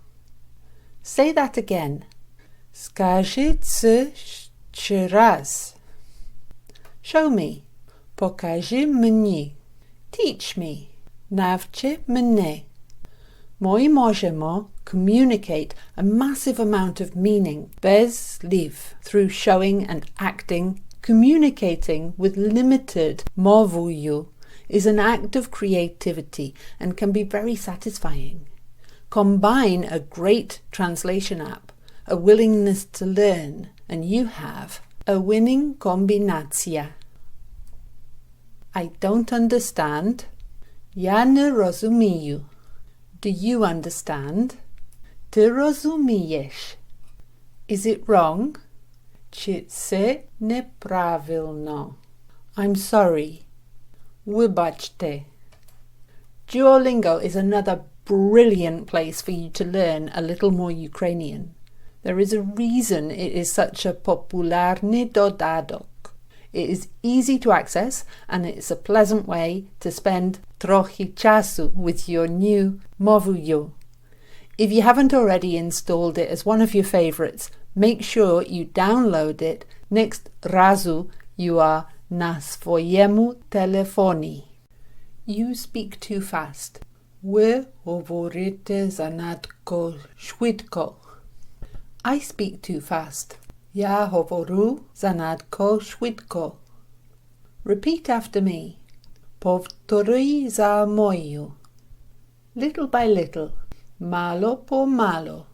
Say that again. Скажи це ще раз. Show me. Покажи мені. Teach me. Навчи мене. Ми можемо communicate a massive amount of meaning без слів through showing and acting. Communicating with limited мовою is an act of creativity and can be very satisfying. Combine a great translation app, a willingness to learn, and you have a winning kombinacja. I don't understand. Я не розумію. Do you understand? Ти розумієш. Is it wrong? Чи це неправильно? I'm sorry. Вибачте. Duolingo is another brilliant place for you to learn a little more Ukrainian. There is a reason it is such a popularny dodadok. It is easy to access and it's a pleasant way to spend trochę czasu with your new movuyo. If you haven't already installed it as one of your favourites, make sure you download it next razu you are na swojemu telefonie. You speak too fast. Ви говорите занадто швидко. I speak too fast. Я говорю занадто швидко. Repeat after me. Повтори за мною. Little by little. Malo по malo.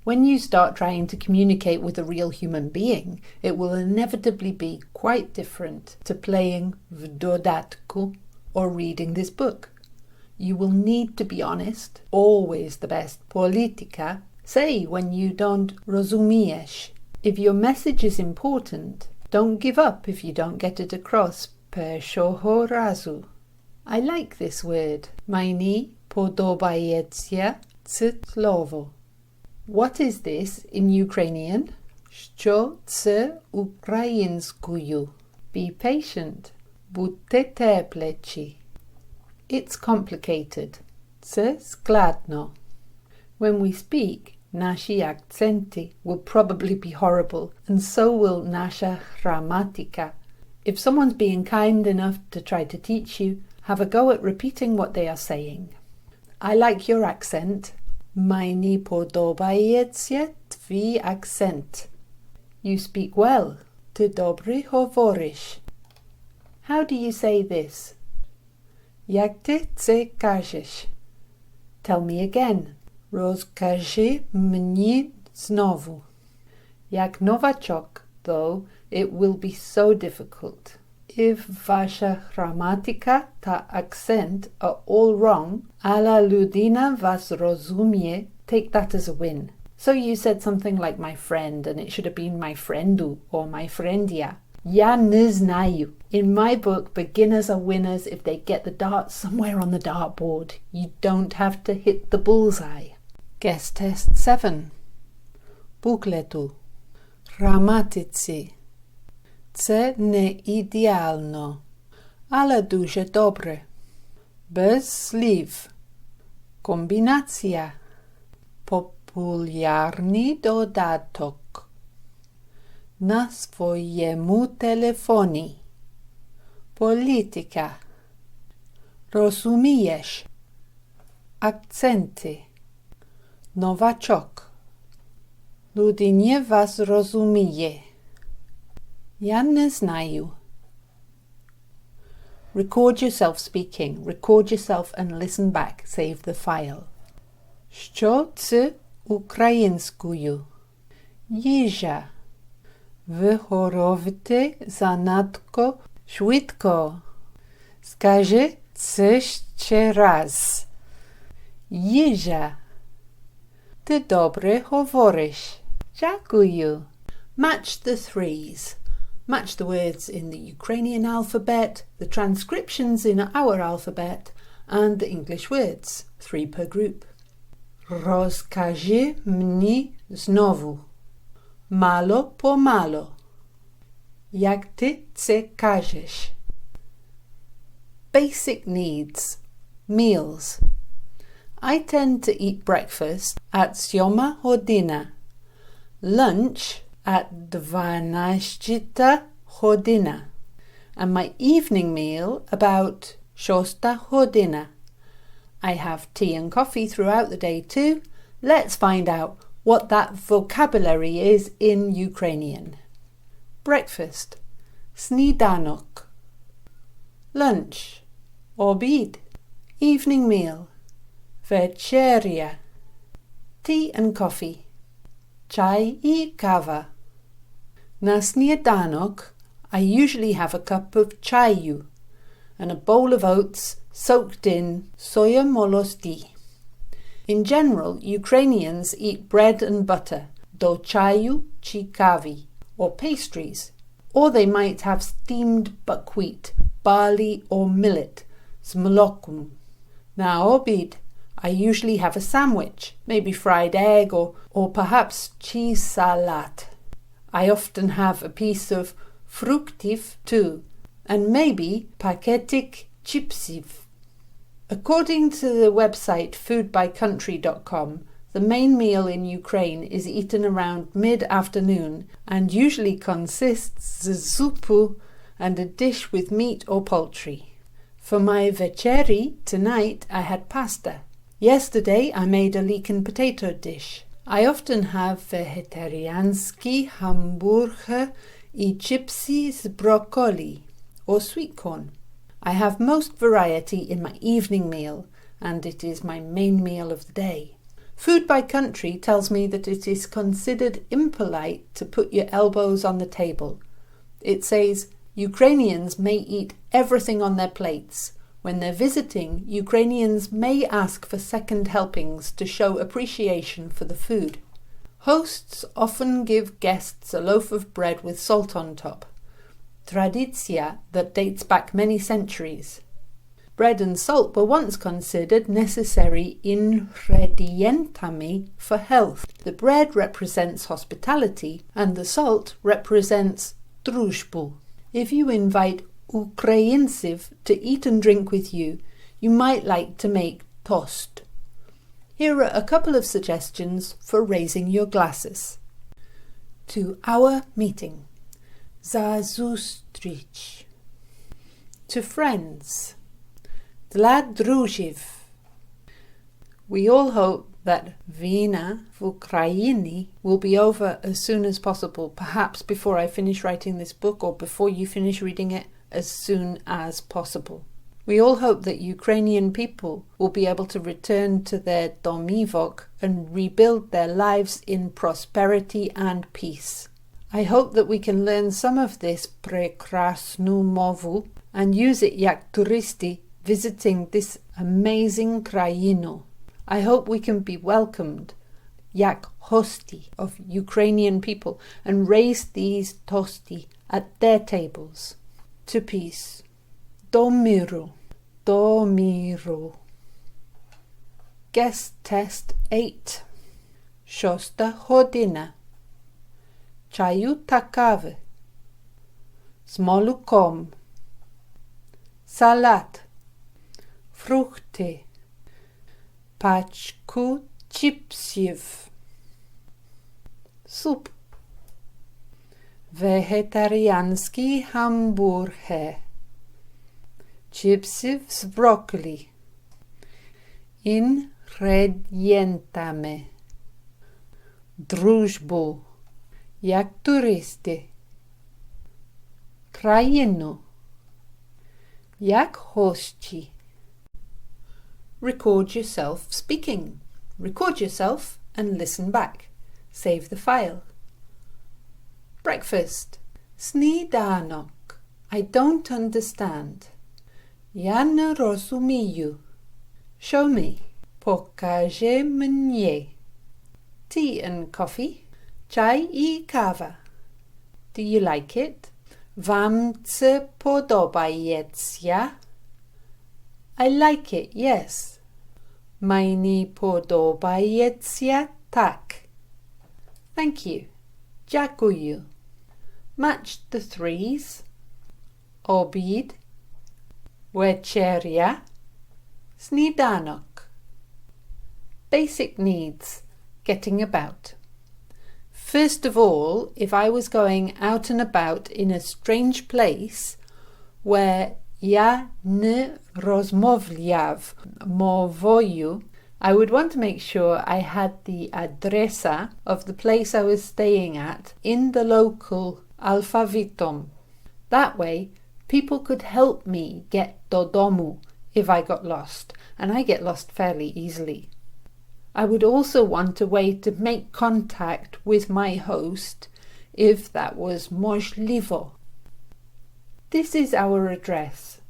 When you start trying to communicate with a real human being, it will inevitably be quite different to playing v dodatku or reading this book. You will need to be honest, always the best politica. Say when you don't rozumiesz. If your message is important, don't give up if you don't get it across pierwszego razu. I like this word. Meni podobaється це слово. What is this in Ukrainian? Що це українською? Be patient. Будьте терплячі. It's complicated. Це складно. When we speak, наші акценти will probably be horrible, and so will наша граматика. If someone's being kind enough to try to teach you, have a go at repeating what they are saying. I like your accent. Мені подобається твій акцент. You speak well. Ти добре говориш. How do you say this? Як ти це кажеш? Tell me again. Розкажи мені знову. Як новачок, though, it will be so difficult. If ваша граматика та акцент are all wrong, але людина вас розуміє, take that as a win. So you said something like my friend, and it should have been my friendu or my friendia. Я не знаю. In my book, beginners are winners if they get the dart somewhere on the dartboard. You don't have to hit the bullseye. Guess test 7. Буклету. Граматиці. Це не ідеально, але дуже добре. Без слів. Комбінація. Популярний додаток. На своєму телефоні. Політика. Розумієш. Акценти. Новачок. Людині вас розуміє. Я не знаю. Record yourself speaking. Record yourself and listen back. Save the file. Що це українською? Їжа. Ви говорите занадто швидко. Скажи це ще раз. Їжа. Ти добре говориш. Дякую. Match the threes. Match the words in the Ukrainian alphabet, the transcriptions in our alphabet, and the English words, 3 per group. Розкажи мені знову. Мало по мало. Як ти це кажеш? Basic needs. Meals. I tend to eat breakfast at 7 година. Lunch at 12 година. And my evening meal about 6 година. I have tea and coffee throughout the day too. Let's find out what that vocabulary is in Ukrainian. Breakfast. Sніданок. Lunch. Обід. Evening meal. Вечеря. Tea and coffee. Чай і кава. На сніданок, I usually have a cup of чаю and a bowl of oats soaked in soya molosty. In general, Ukrainians eat bread and butter, do чаю чи кави, or pastries, or they might have steamed buckwheat, barley or millet, z молоком. Na obід, I usually have a sandwich, maybe fried egg or perhaps cheese salad. I often have a piece of fructif too, and maybe paketik chipsiv. According to the website foodbycountry.com, the main meal in Ukraine is eaten around mid-afternoon and usually consists of zupu and a dish with meat or poultry. For my večeri tonight I had pasta, Yesterday I made a leek and potato dish. I often have wegetarianski hamburger I chipsy z broccoli or sweet corn. I have most variety in my evening meal, and it is my main meal of the day. Food by country tells me that it is considered impolite to put your elbows on the table. It says Ukrainians may eat everything on their plates. When they're visiting, Ukrainians may ask for second helpings to show appreciation for the food. Hosts often give guests a loaf of bread with salt on top. Tradicja that dates back many centuries. Bread and salt were once considered necessary ingredientami for health. The bread represents hospitality and the salt represents drużbu. If you invite Ukraińców to eat and drink with you, you might like to make toast. Here are a couple of suggestions for raising your glasses. To our meeting. Za zustřič. To friends. Dla drużów. We all hope that Wina v Ukrajini will be over as soon as possible, perhaps before I finish writing this book or before you finish reading it, as soon as possible. We all hope that Ukrainian people will be able to return to their domivok and rebuild their lives in prosperity and peace. I hope that we can learn some of this prekrasnu movu and use it jak turysti visiting this amazing krajinu. I hope we can be welcomed jak hosti of Ukrainian people and raise these tosti at their tables. To peace. Do miru. Do miru. Guest test 8. Shosta hodina. Czaju ta kawy. Z molukom. Salat. Fruchty. Paczku chipsów. Sup. Wegetarianski hamburger. Chipsy z broccoli. Ingredientami. Drużbu. Jak turysty. Krajinu. Jak hości. Record yourself speaking. Record yourself and listen back. Save the file. Breakfast. Snidanok. I don't understand. Ja nie rozumію. Show me. Pokażę mnie. Tea and coffee. Czaj I kawa. Do you like it? Wam це подобається? I like it, yes. Meni podobaється tak. Thank you. Dyakuyu. Match the threes. Obiad. Wieczeria. Snidanok. Basic needs. Getting about. First of all, if I was going out and about in a strange place where ja nie rozmawiam mowою, I would want to make sure I had the adresa of the place I was staying at in the local alphabetum. That way, people could help me get do domu if I got lost, and I get lost fairly easily. I would also want a way to make contact with my host if that was możliwe. This is our address.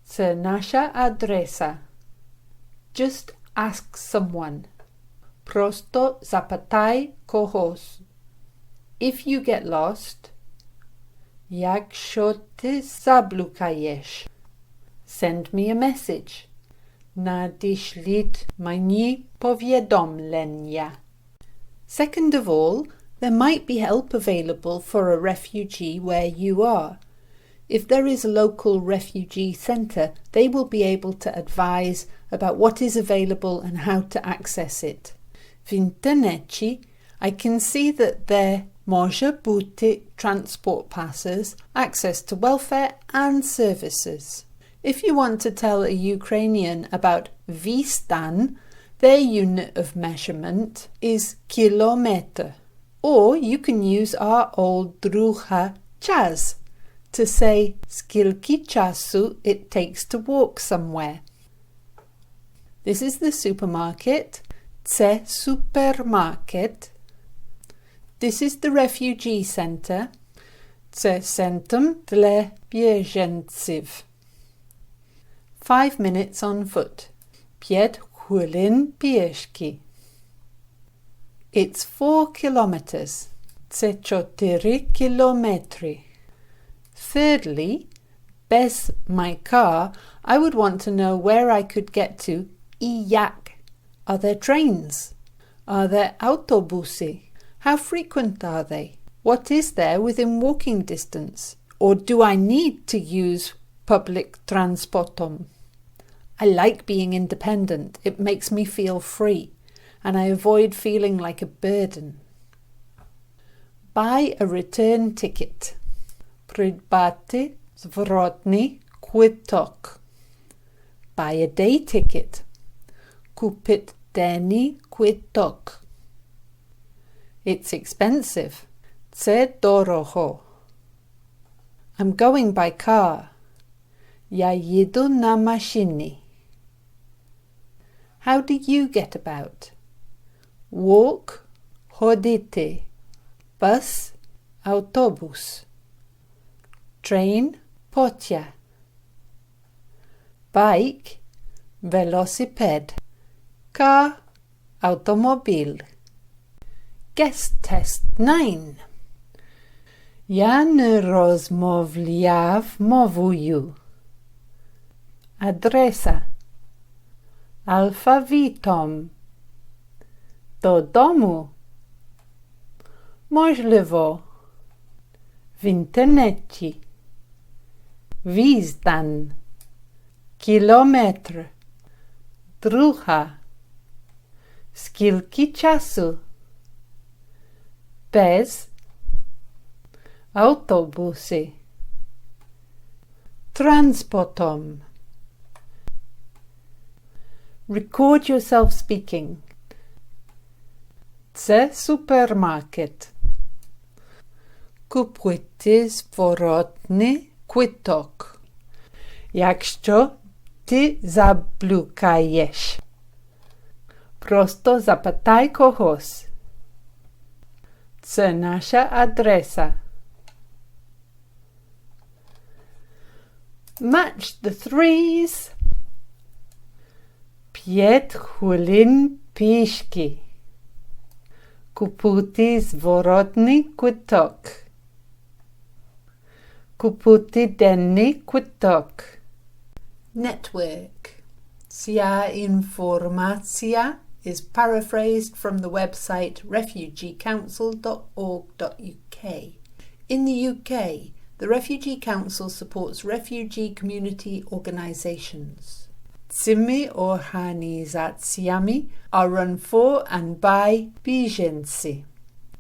Це наша адреса. Just ask someone. Просто запитай когось. If you get lost, якщо ти заблукаєш, send me a message. Надішліть мені повідомлення. Second of all, there might be help available for a refugee where you are. If there is a local refugee centre, they will be able to advise about what is available and how to access it. W internecie, I can see that there może бути transport passes, access to welfare and services. If you want to tell a Ukrainian about Vistan, Their unit of measurement is kilometer, or you can use our old druha czas to say skilki czasu it takes to walk somewhere. This is the supermarket, це supermarket. This is the refugee centre, це centrum dla bieżeńców. 5 minutes on foot, 5 chwilin pieśki. It's 4 kilometers, це 4 kilometry. Thirdly, bez my car, I would want to know where I could get to i jak. Are there trains? Are there autobusy? How frequent are they? What is there within walking distance? Or do I need to use public transportum? I like being independent. It makes me feel free, and I avoid feeling like a burden. Buy a return ticket. Придбати зворотний квиток. Buy a day ticket. Купить денний квиток. It's expensive. Це дорого. I'm going by car. Я їду на машині. How do you get about? Walk, ходити. Bus, автобус. Train, потяг. Bike, велосипед. Car, автомобіль. Guest test 9. Я не розмовляв мовою. Адреса. Алфавітом. Додому. Можливо. В інтернеті. Відстань. Кілометр. Друга. Скільки часу? Без. Автобуси. Транспортом. Record yourself speaking. Це супермаркет. Купуйте зворотний квиток. Якщо ти заблукаєш, просто запитай когось. Це наша адреса. Match the threes. 5 хвилин пішки. Купити зворотний квиток. Купити денний квиток. Network. Ця інформація is paraphrased from the website refugeecouncil.org.uk. In the UK, the Refugee Council supports refugee community organisations. Цими організаціями are run for and by біженці.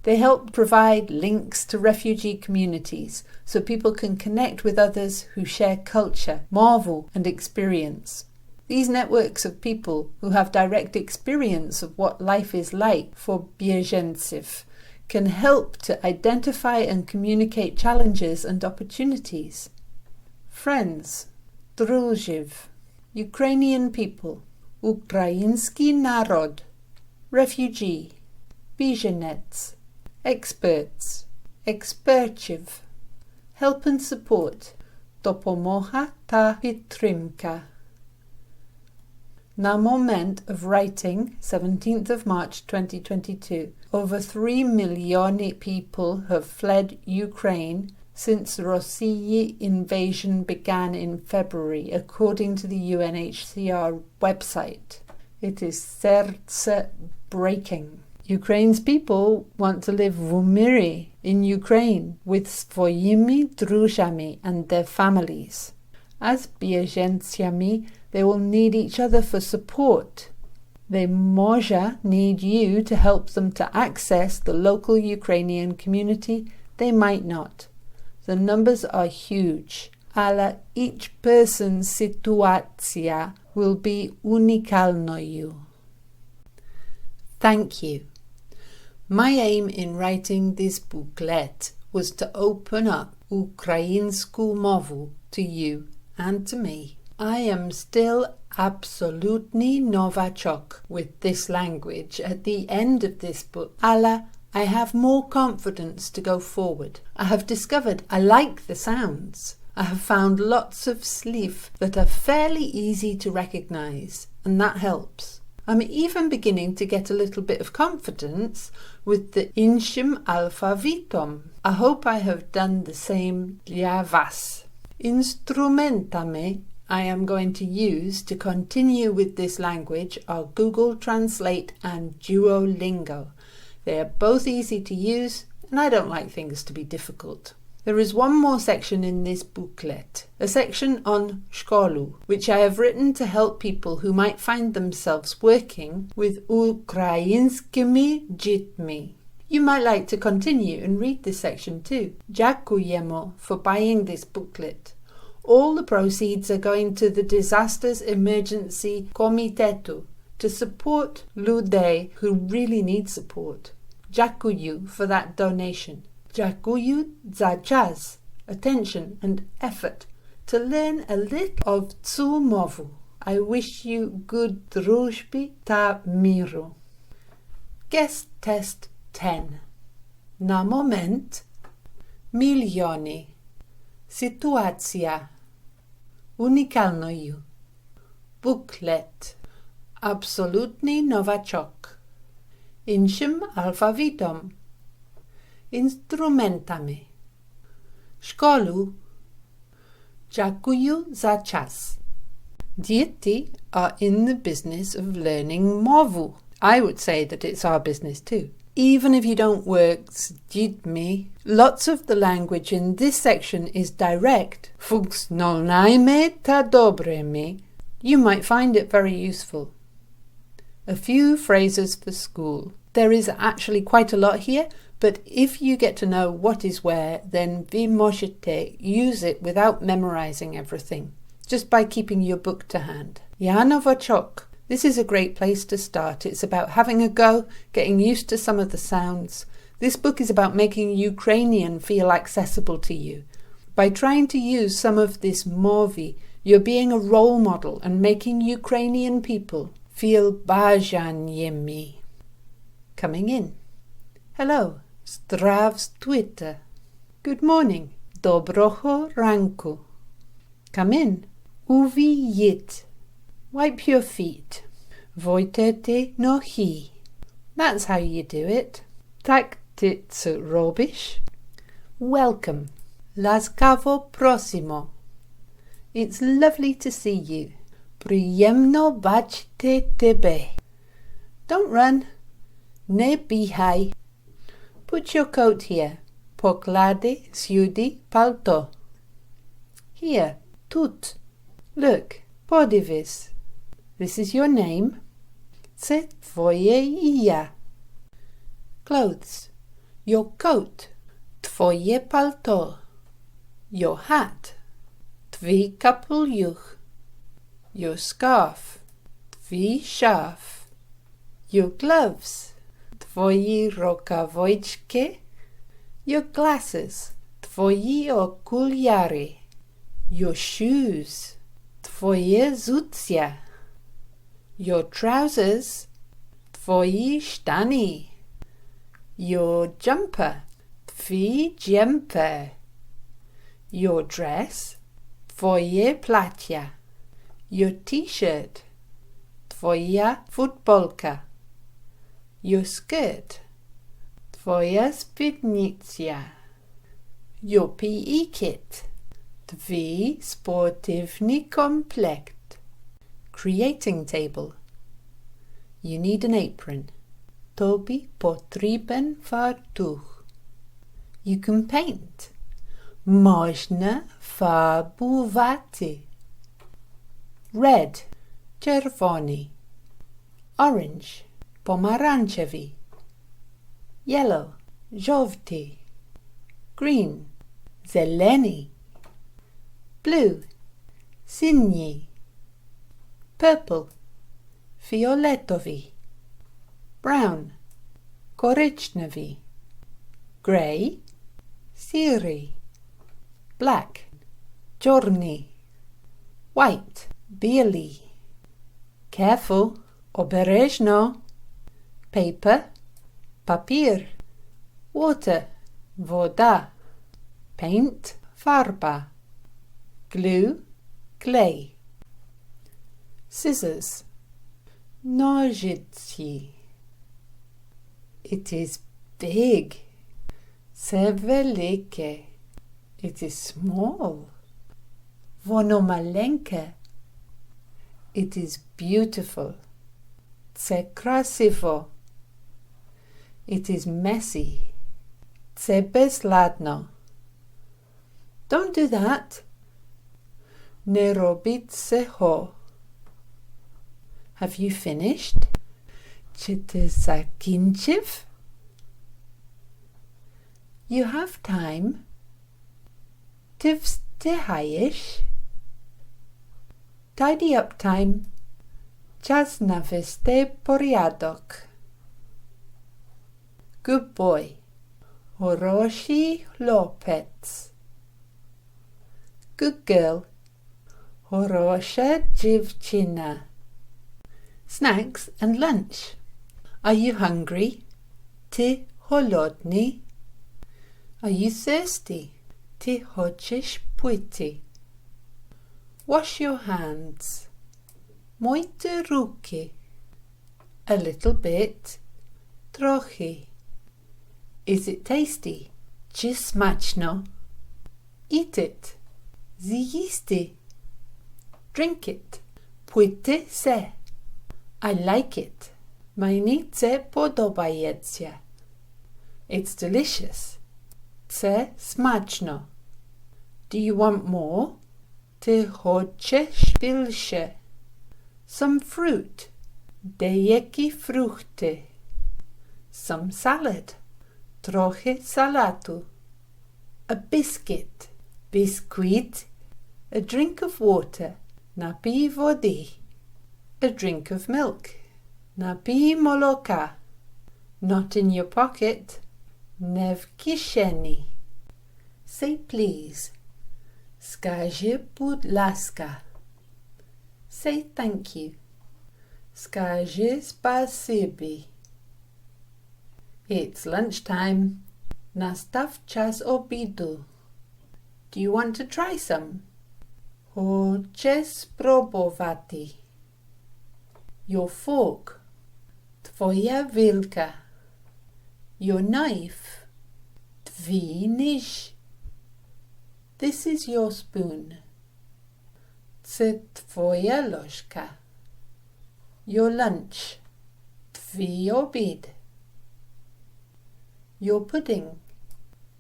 They help provide links to refugee communities so people can connect with others who share culture, marvel and experience. These networks of people who have direct experience of what life is like for bieżeńców can help to identify and communicate challenges and opportunities. Friends, друзів, Ukrainian people, Ukraiński naród, refugee, біженець, experts, expertів, help and support, допомога та підтримка. На moment of writing, 17th of March 2022, over 3 million people have fled Ukraine since Russia's invasion began in February, according to the UNHCR website. It is serce-breaking. Ukraine's people want to live w miry in Ukraine with swoimi друзьями and their families. As bieżeńcami, they will need each other for support. They może need you to help them to access the local Ukrainian community. They might not. The numbers are huge, ale each person's sytuacja will be unikalnою. Thank you. My aim in writing this booklet was to open up Ukraińsku mowu to you and to me. I am still absolutely novaczok with this language at the end of this book, ale I have more confidence to go forward. I have discovered I like the sounds. I have found lots of sliv that are fairly easy to recognize, and that helps. I'm even beginning to get a little bit of confidence with the inszym alfawitom. I hope I have done the same dla was. Instrumentami I am going to use to continue with this language are Google Translate and Duolingo. They are both easy to use, and I don't like things to be difficult. There is one more section in this booklet, a section on szkolu, which I have written to help people who might find themselves working with ukraińskimi dziećmi. You might like to continue and read this section too. Dziękujemy for buying this booklet. All the proceeds are going to the Disasters Emergency Komitetu to support ludzi who really need support. Dyakuyu for that donation. Dyakuyu za czas, attention and effort to learn a little of czu mowu. I wish you good drużby ta miru. Guest test 10. Na moment miliony. Sytuacja. Unikalnoju. Booklet. Absolutny nowaczok. Inszym alfawitom. Instrumentami. Szkolu. Dyakuyu za czas. Dzieci are in the business of learning mowu. I would say that it's our business too. Even if you don't work z dziećmi, lots of the language in this section is direct. Funkcjonalnymi ta dobrymi. You might find it very useful. A few phrases for school. There is actually quite a lot here, but if you get to know what is where, then wy możecie use it without memorizing everything, just by keeping your book to hand. Ja nowaczok. This is a great place to start. It's about having a go, getting used to some of the sounds. This book is about making Ukrainian feel accessible to you. By trying to use some of this mowy, you're being a role model and making Ukrainian people feel bajanyemi. Coming in. Hello. Zdravstvuyte. Good morning. Dobroho ranku. Come in. Uvidit. Wipe your feet. Wojtete nohi. That's how you do it. Tak ty co robisz? Welcome. Laskawo prosimo. It's lovely to see you. Przyjemno baczcie tebe. Don't run. Nie biegaj. Put your coat here. Pokładaj sюди palto. Here. Tut. Look. Podивись. This is your name. Це twoje ім'я. Clothes. Your coat. Twoje palto. Your hat. Twój kapelusz. Your scarf. Twój szarf. Your gloves. Twoje rękawiczki. Your glasses. Twoje okulary. Your shoes. Twoje zucia. Your trousers. Twoje sztani. Your jumper. Twój jumper. Your dress. Twoje plаття. Your t-shirt. Twoja futbolka. Your skirt. Twoja spідниця. Your PE kit. Twój sportywny komplekt. Creating table. You need an apron. Tobі потрібен фартух. You can paint. Можна фарбувати. Red. Czerwony. Orange. Pomarańczowy. Yellow. Żółty. Green. Zielony. Blue. Sinyi. Purple. Fioletowy. brown, korycznewy, grey, siry, black, czarny, white, bieli, careful, obereżno, paper, papier, water, woda, paint, farba, glue, clay, scissors, nożyce. It is big. Це велике. It is small. Воно маленьке. It is beautiful. Це красиво. It is messy. Це безладно. Don't do that. Не робіть цього. Have you finished? Чи ти закінчив? You have time. Ти встигаєш? Tidy up time. Час навести порядок. Good boy. Хороший хлопець. Good girl. Хороша дівчина. Snacks and lunch. Are you hungry? Ти голодний? Are you thirsty? Ти хочеш пити? Wash your hands. Мойте руки. A little bit. Трохи. Is it tasty? Чи смачно? Eat it. З'їсти. Drink it. Пийте се. I like it. Мені це подобається. It's delicious. Це смачно. Do you want more? Ти хочеш більше? Some fruit. Деякі фрукти. Some salad. Трохи салату. A biscuit. Бісквіт. A drink of water. Напій води. A drink of milk. Напій молока. Not in your pocket. Не в кишені. Say please. Скажи будь ласка. Say thank you. Скажи спасибі. It's lunchtime. Настав час обіду. Do you want to try some? Хочеш спробувати? Your fork. Твоя вилка. Your knife. Твій ніж. This is your spoon. Це твоя ложка. Your lunch. Твій обід. Your pudding.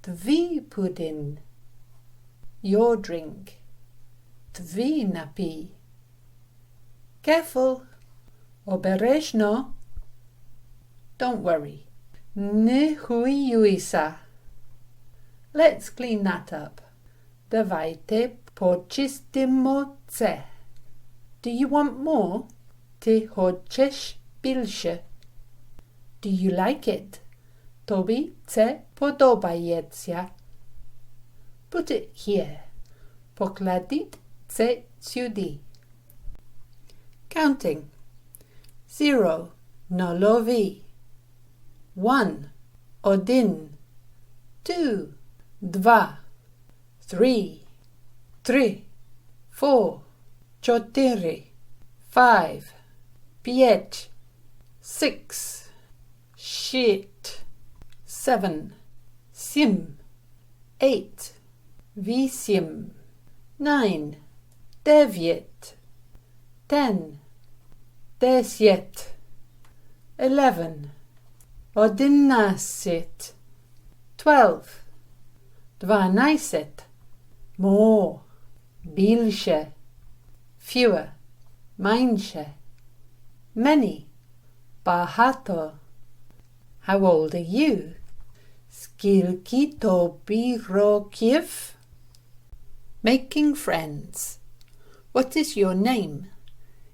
Твій pudding. Your drink. Твій напій. Careful. Обережно. Don't worry. Не хвилюйся. Let's clean that up. Давайте почистимо це. Do you want more? Ти хочеш більше? Do you like it? Тобі це подобається? Put it here. Покладіть це сюди. Counting. 0. Нульовий. 1. Один. 2. Два. 3. 4. 5. 6. 7. 8. 9. 10. 11. 12. 12. More. Більше. Fewer. Менше. Many. Багато. How old are you? Скільки тобі років? Making friends. What is your name?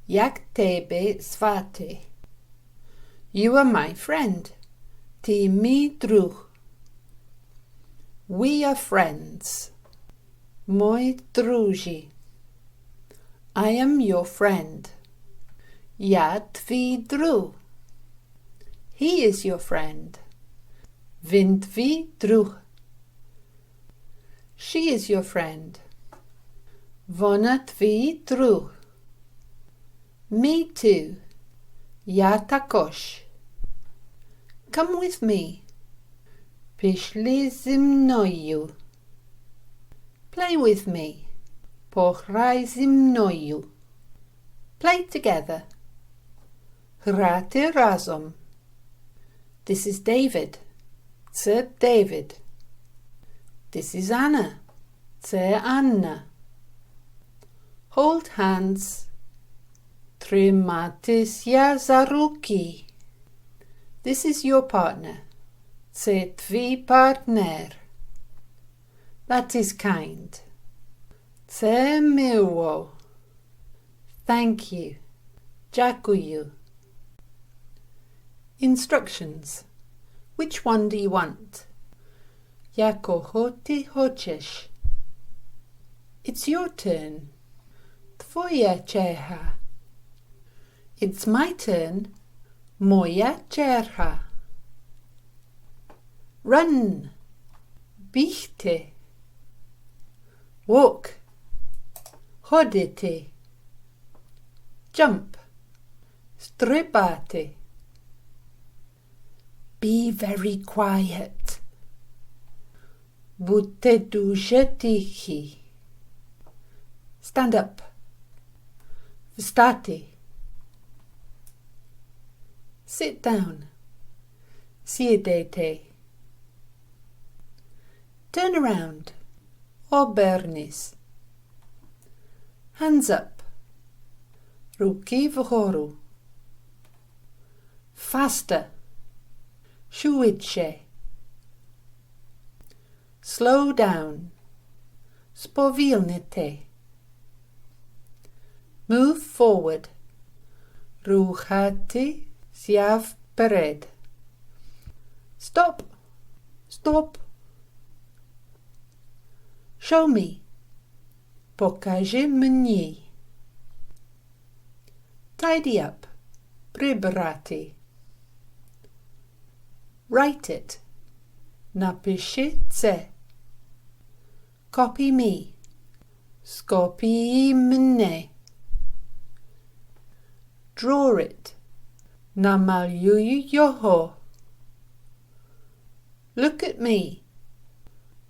Як тебе звати? You are my friend. Ty mi drug. We are friends. Moi drugi. I am your friend. Ja tvi drug. He is your friend. Vind vi drug. She is your friend. Vona tvi drug. Me too. Ja takosh. Come with me. Pishli zimnoyu. Play with me. Pochrai zimnoyu. Play together. Hrate razom. This is David. Це David. This is Anna. Це Anna. Hold hands. Trimатися за руки. This is your partner. Це твій партнер. That is kind. Це мило. Thank you. Дякую. Instructions. Which one do you want? Якого ти хочеш? It's your turn. Твоя черга. It's my turn. Моя черга. Run. Бігти. Walk. Ходити. Jump. Стрибати. Be very quiet. Будьте дуже тихі. Stand up. Встати. Sit down. Сідайте. Turn around. Обернись. Hands up. Руки вгору. Faster. Швидше. Slow down. Сповільнити. Move forward. Рухатися вперед. Stop. Stop. Show me. Покажи мені. Tidy up. Прибрати. Write it. Напиши це. Copy me. Скопій мене. Draw it. Намалюй його. Look at me.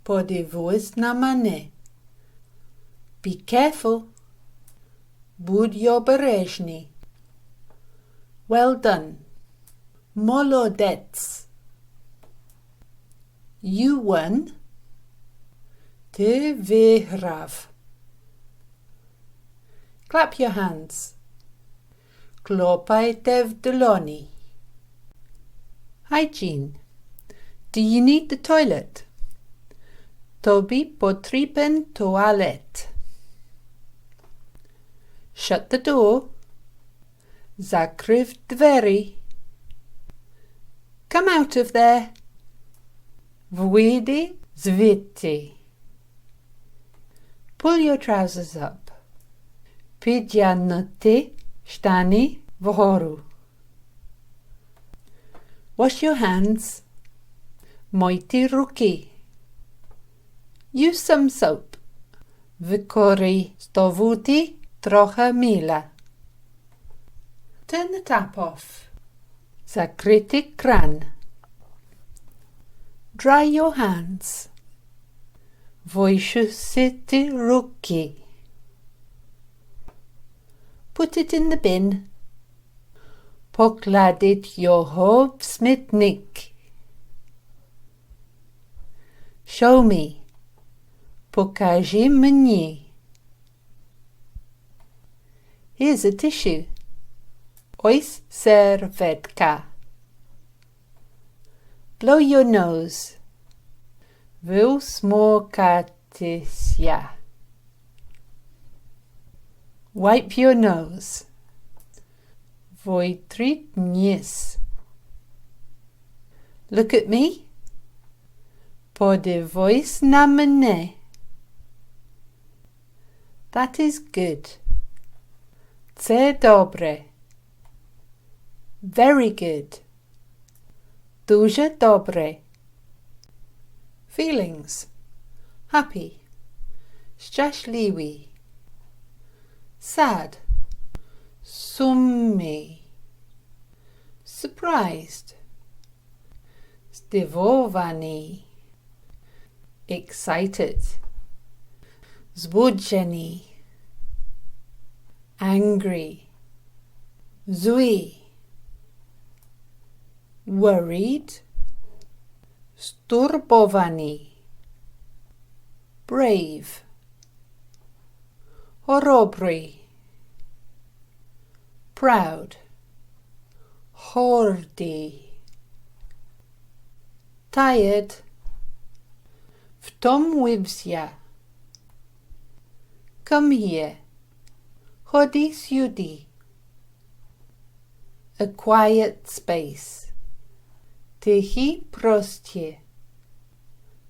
Подивись на мене. Be careful. Будь обережний. Well done. Молодець. You won. Ти виграв. Clap your hands. Клопайте в долоні. Hygiene. Do you need the toilet? Тобі потрібен туалет. Shut the door. Закрив двері. Come out of there. Вийди звідти. Pull your trousers up. Підтягнути штани вгору. Wash your hands. Мойте руки. Use some soap. Використовуйте трохи мила. Turn the tap off. Закрити кран. Dry your hands. Висушити руки. Put it in the bin. Покладіть його в смітник. Show me. Покажи мені. Here's a tissue. Ось серветка. Blow your nose. Висмокатися. Wipe your nose. Витріть ніс. Look at me. Podivojš na mne. That is good. Це добре. Very good. Дуже добре. Feelings. Happy. Szczęśliwy. Sad. Sumny. Surprised. Zdivowany. Excited. Zbudzeni. Angry. Zły. Worried. Sturbowany. Brave. Chorobry. Proud. Hordy. Tired. Wtomływся. Come here. Chodź сюди. A quiet space. Tichy prostie.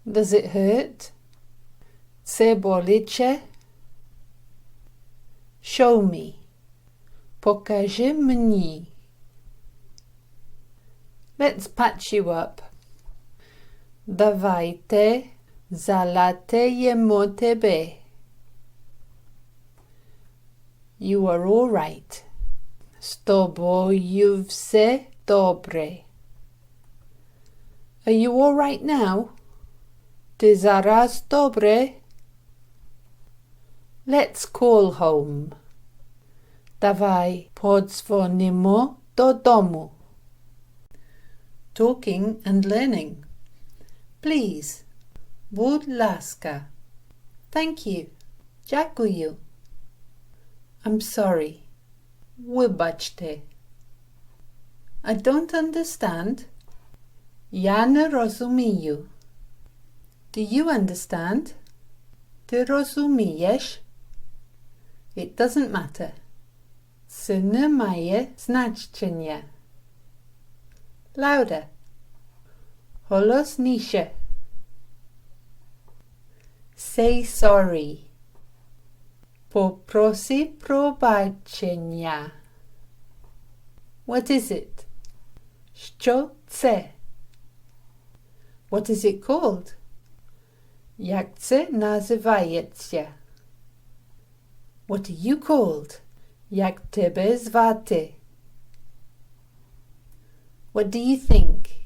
Does it hurt? Це боляче? Show me. Покажи мені. Let's patch you up. Давайте залатаємо тебе. You are all right. З тобою все добре. Are you all right now? Ти зараз добре? Let's call home. Давай подзвонимо додому. Talking and learning. Please. Будь ласка. Thank you. Дякую. I'm sorry. Вибачте. I don't understand. Я не розумію. Do you understand? Ти розумієш? It doesn't matter. Це не має значення. Louder. Голосніше. Say sorry. Попроси пробачення. What is it? Що це? What is it called? Як це називається? What are you called? Як тебе звати? What do you think?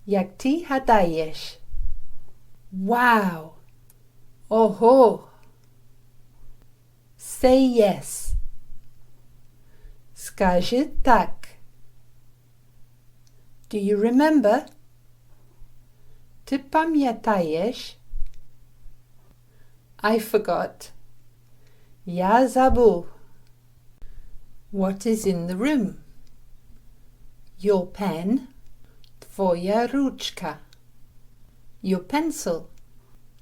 Як ти гадаєш? Wow! Ого! Say yes. Скажи так. Do you remember? Ти пам'ятаєш? I forgot. Я забув. What is in the room? Your pen. Твоя ручка. Your pencil.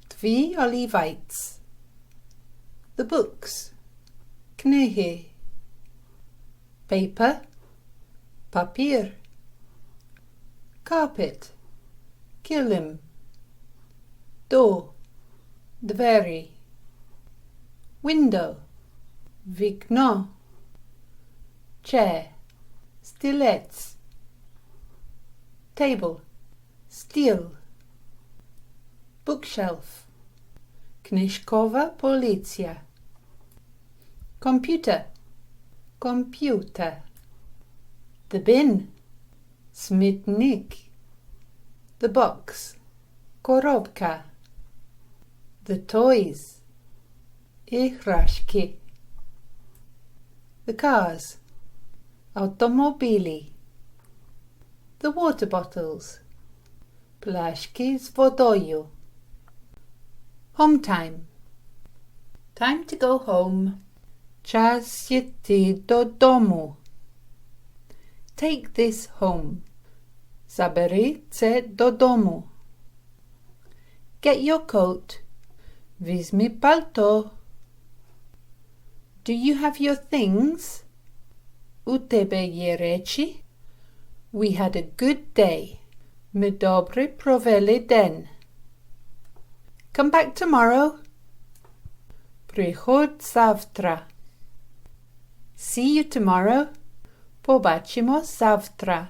Твій олівець. The books. Книги. Paper. Папір. Carpet. Килим. Door. Двері. Window. Вікно. Chair. Стілець. Table. Steel. Bookshelf. Книжкова полиця. Computer. Computer. The bin. Смітник. The box. Коробка. The toys. Іграшки. The cars. Автомобілі. The water bottles. Пляшки з водою. Home time. Time to go home. Час йти додому. Take this home. Забери це додому. Get your coat. Візьми пальто. Do you have your things? У тебе є речі? We had a good day. My dobry провели den. Come back tomorrow. Приходь завтра. See you tomorrow. Побачимось завтра.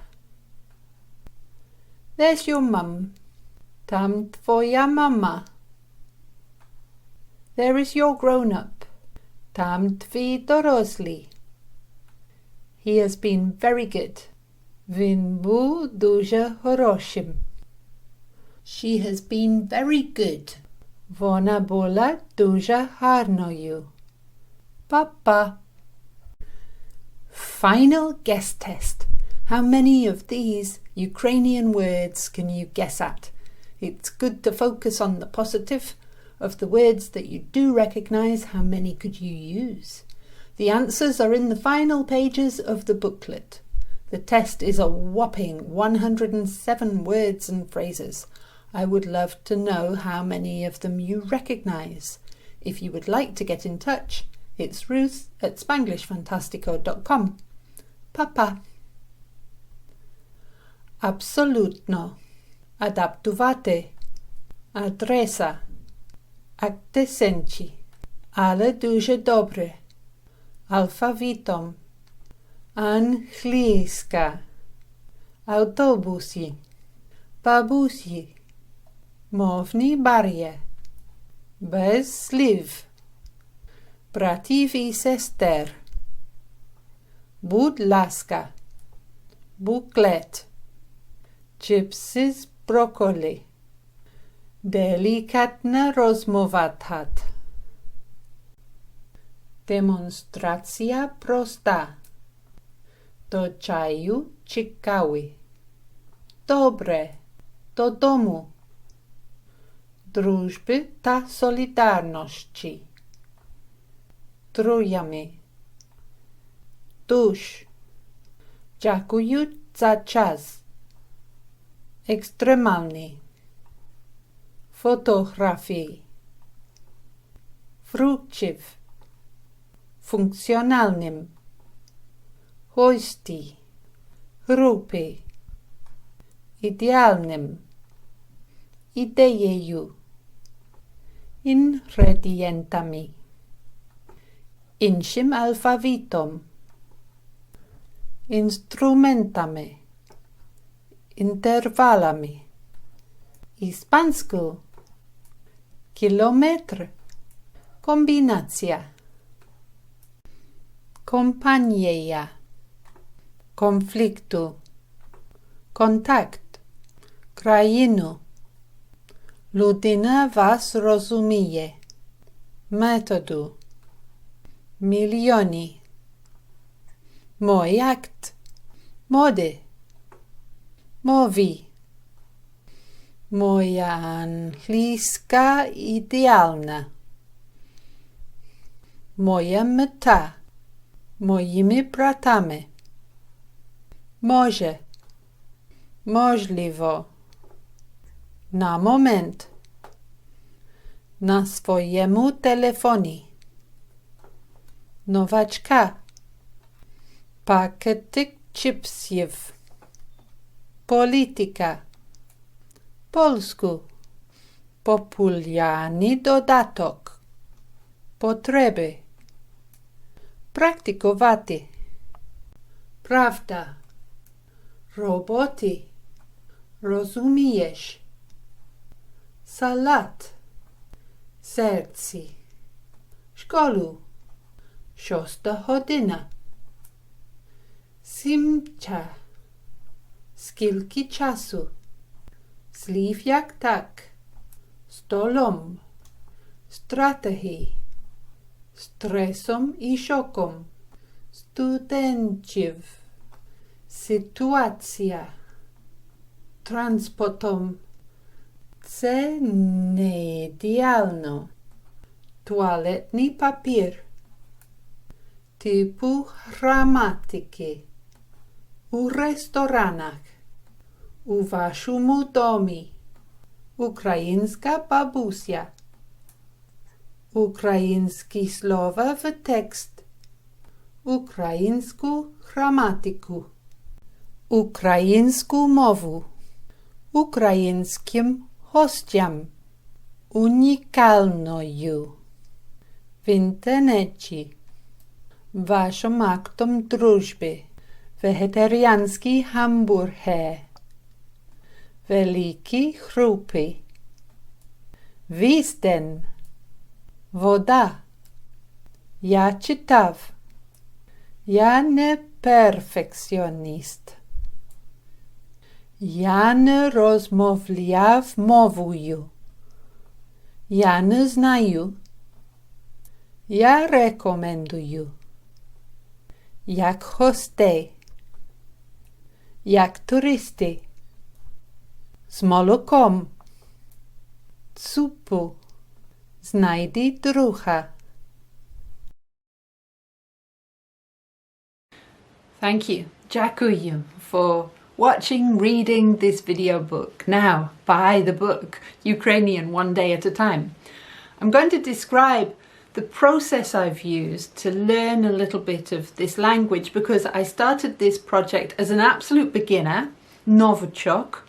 There's your mum. Tam twoja mama. There is your grown-up. Tam twi doroslí. He has been very good. Він був дуже хорошим. She has been very good. Вона була дуже гарною. Papa. Final guess test. How many of these Ukrainian words can you guess at? It's good to focus on the positive. Of the words that you do recognise, how many could you use? The answers are in the final pages of the booklet. The test is a whopping 107 words and phrases. I would love to know how many of them you recognise. If you would like to get in touch, it's ruth@spanglishfantastico.com. Papa. Absolutno. Adaptувати. Адреса. Акценті. Але дуже добре. Алфавітом. Англійська. Автобусі. Бабусі. Мовний бар'єр. Без слів. Братів і сестер. Будь ласка. Буклет. Чипси з брокколі. Делікатна розмова тат. Демонстрація проста. До чаю чекали. Добре. Додому. Дружби та солідарності. Друзями. Душ. Дякую за час. Екстремальний. Фотографії. Вручив. Функціональним. Гості. Групи. Ідеальним. Ідеєю. Інгредієнтами. Іншим алфавітом. Інструментами. Інтервалами. Іспанську. Кілометр. Комбінація. Компанія. Конфлікту. Контакт. Країну. Людина вас розуміє. Методу. Мільйони. Мой акт. Моди. Мові. Моя англійська ідеальна. Моя мета. Моїми братами. Може. Можливо. На момент. На своєму телефоні. Новачка. Пакетик чипсів. Політика. Polsku. Популярний додаток. Потреби. Практикувати. Правда. Роботи. Розумієш. Салат. Серці. Школу. 6 година. Сімча. Скільки часу? Слів як так. Столом. Стратегії. Стресом і шоком. Студентів. Ситуація. Транспортом. Це не ідеально. Туалетний папір. Типу граматики. У ресторанах. У вашому домі. Українська бабуся. Українські слова в текст. Українську граматику. Українську мову. ukraińskim hościom unikalnою w internecie, waszym aktom drużby, wegetariański hamburger, wielkie chrupy, wisten, woda. Ja czytał. Ja nie perfekcjonist. Ja nie rozmowляв мовою. Я не знаю. Я рекомендую. Як гостей. Як туристи. З молоком. Цупу. Знайди друга. Thank you, Dyakuyu, for watching, reading this video book. Now, buy the book, Ukrainian One Day at a Time. I'm going to describe the process I've used to learn a little bit of this language because I started this project as an absolute beginner, novichok,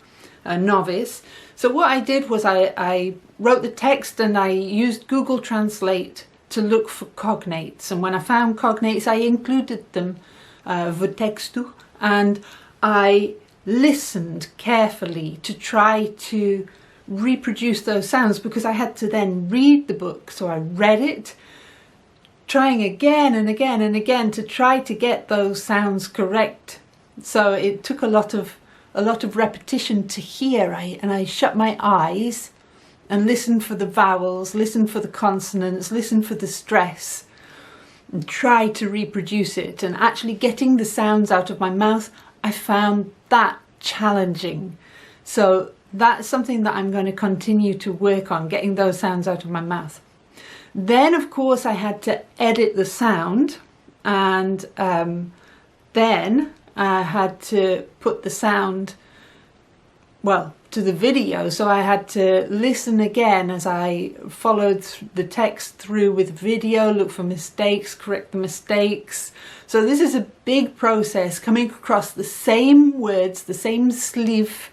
a novice. So what I did was I wrote the text and I used Google Translate to look for cognates. And when I found cognates, I included them v tekstu, and I listened carefully to try to reproduce those sounds because I had to then read the book. So I read it, trying again and again and again to try to get those sounds correct. So it took a lot of repetition to hear, and I shut my eyes and listened for the vowels, listened for the consonants, listened for the stress, and try to reproduce it. And actually getting the sounds out of my mouth, I found that challenging. So that's something that I'm going to continue to work on, getting those sounds out of my mouth. Then, of course, I had to edit the sound, and then I had to put the sound, well, to the video. So I had to listen again as I followed the text through with video, look for mistakes, correct the mistakes. So this is a big process, coming across the same words, the same sliv,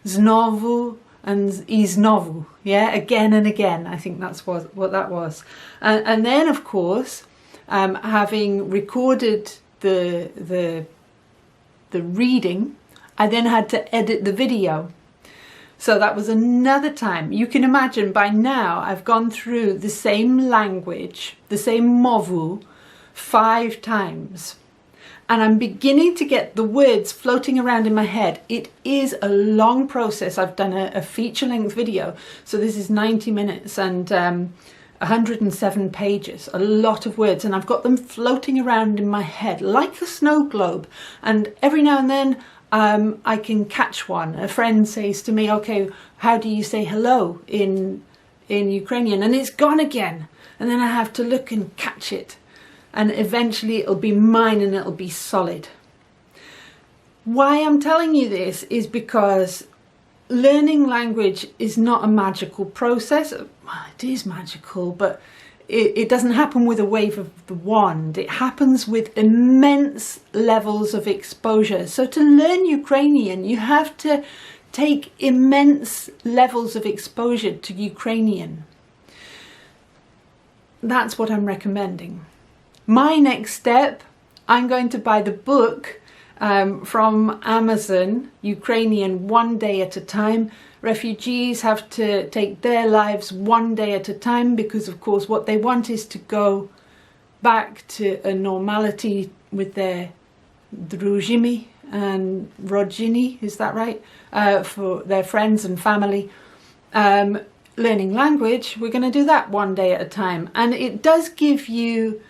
znovu and znovu, yeah, again and again. I think that's what that was. And then, of course, having recorded the reading, I then had to edit the video. So that was another time. You can imagine by now I've gone through the same language, the same movu, 5 times. And I'm beginning to get the words floating around in my head. It is a long process. I've done a feature-length video. So this is 90 minutes and 107 pages, a lot of words. And I've got them floating around in my head like a snow globe. And every now and then I can catch one. A friend says to me, okay, how do you say hello in Ukrainian? And it's gone again. And then I have to look and catch it. And eventually it'll be mine and it'll be solid. Why I'm telling you this is because learning language is not a magical process. Well, it is magical, but it doesn't happen with a wave of the wand. It happens with immense levels of exposure. So to learn Ukrainian, you have to take immense levels of exposure to Ukrainian. That's what I'm recommending. My next step, I'm going to buy the book from Amazon, Ukrainian One Day at a Time. Refugees have to take their lives one day at a time because, of course, what they want is to go back to a normality with their drużyny and rodziny, is that right? For their friends and family. Learning language, we're going to do that one day at a time. And it does give you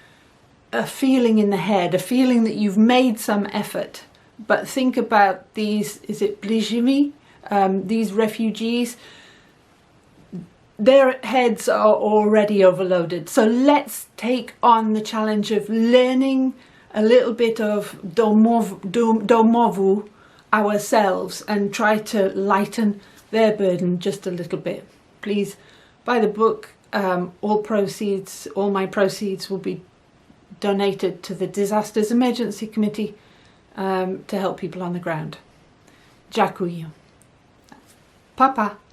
a feeling in the head, a feeling that you've made some effort. But think about these, is it blizhimi? These refugees, their heads are already overloaded. So let's take on the challenge of learning a little bit of domovu ourselves and try to lighten their burden just a little bit. Please buy the book. All my proceeds will be donated to the Disasters Emergency Committee to help people on the ground. Dyakuyu. Papa.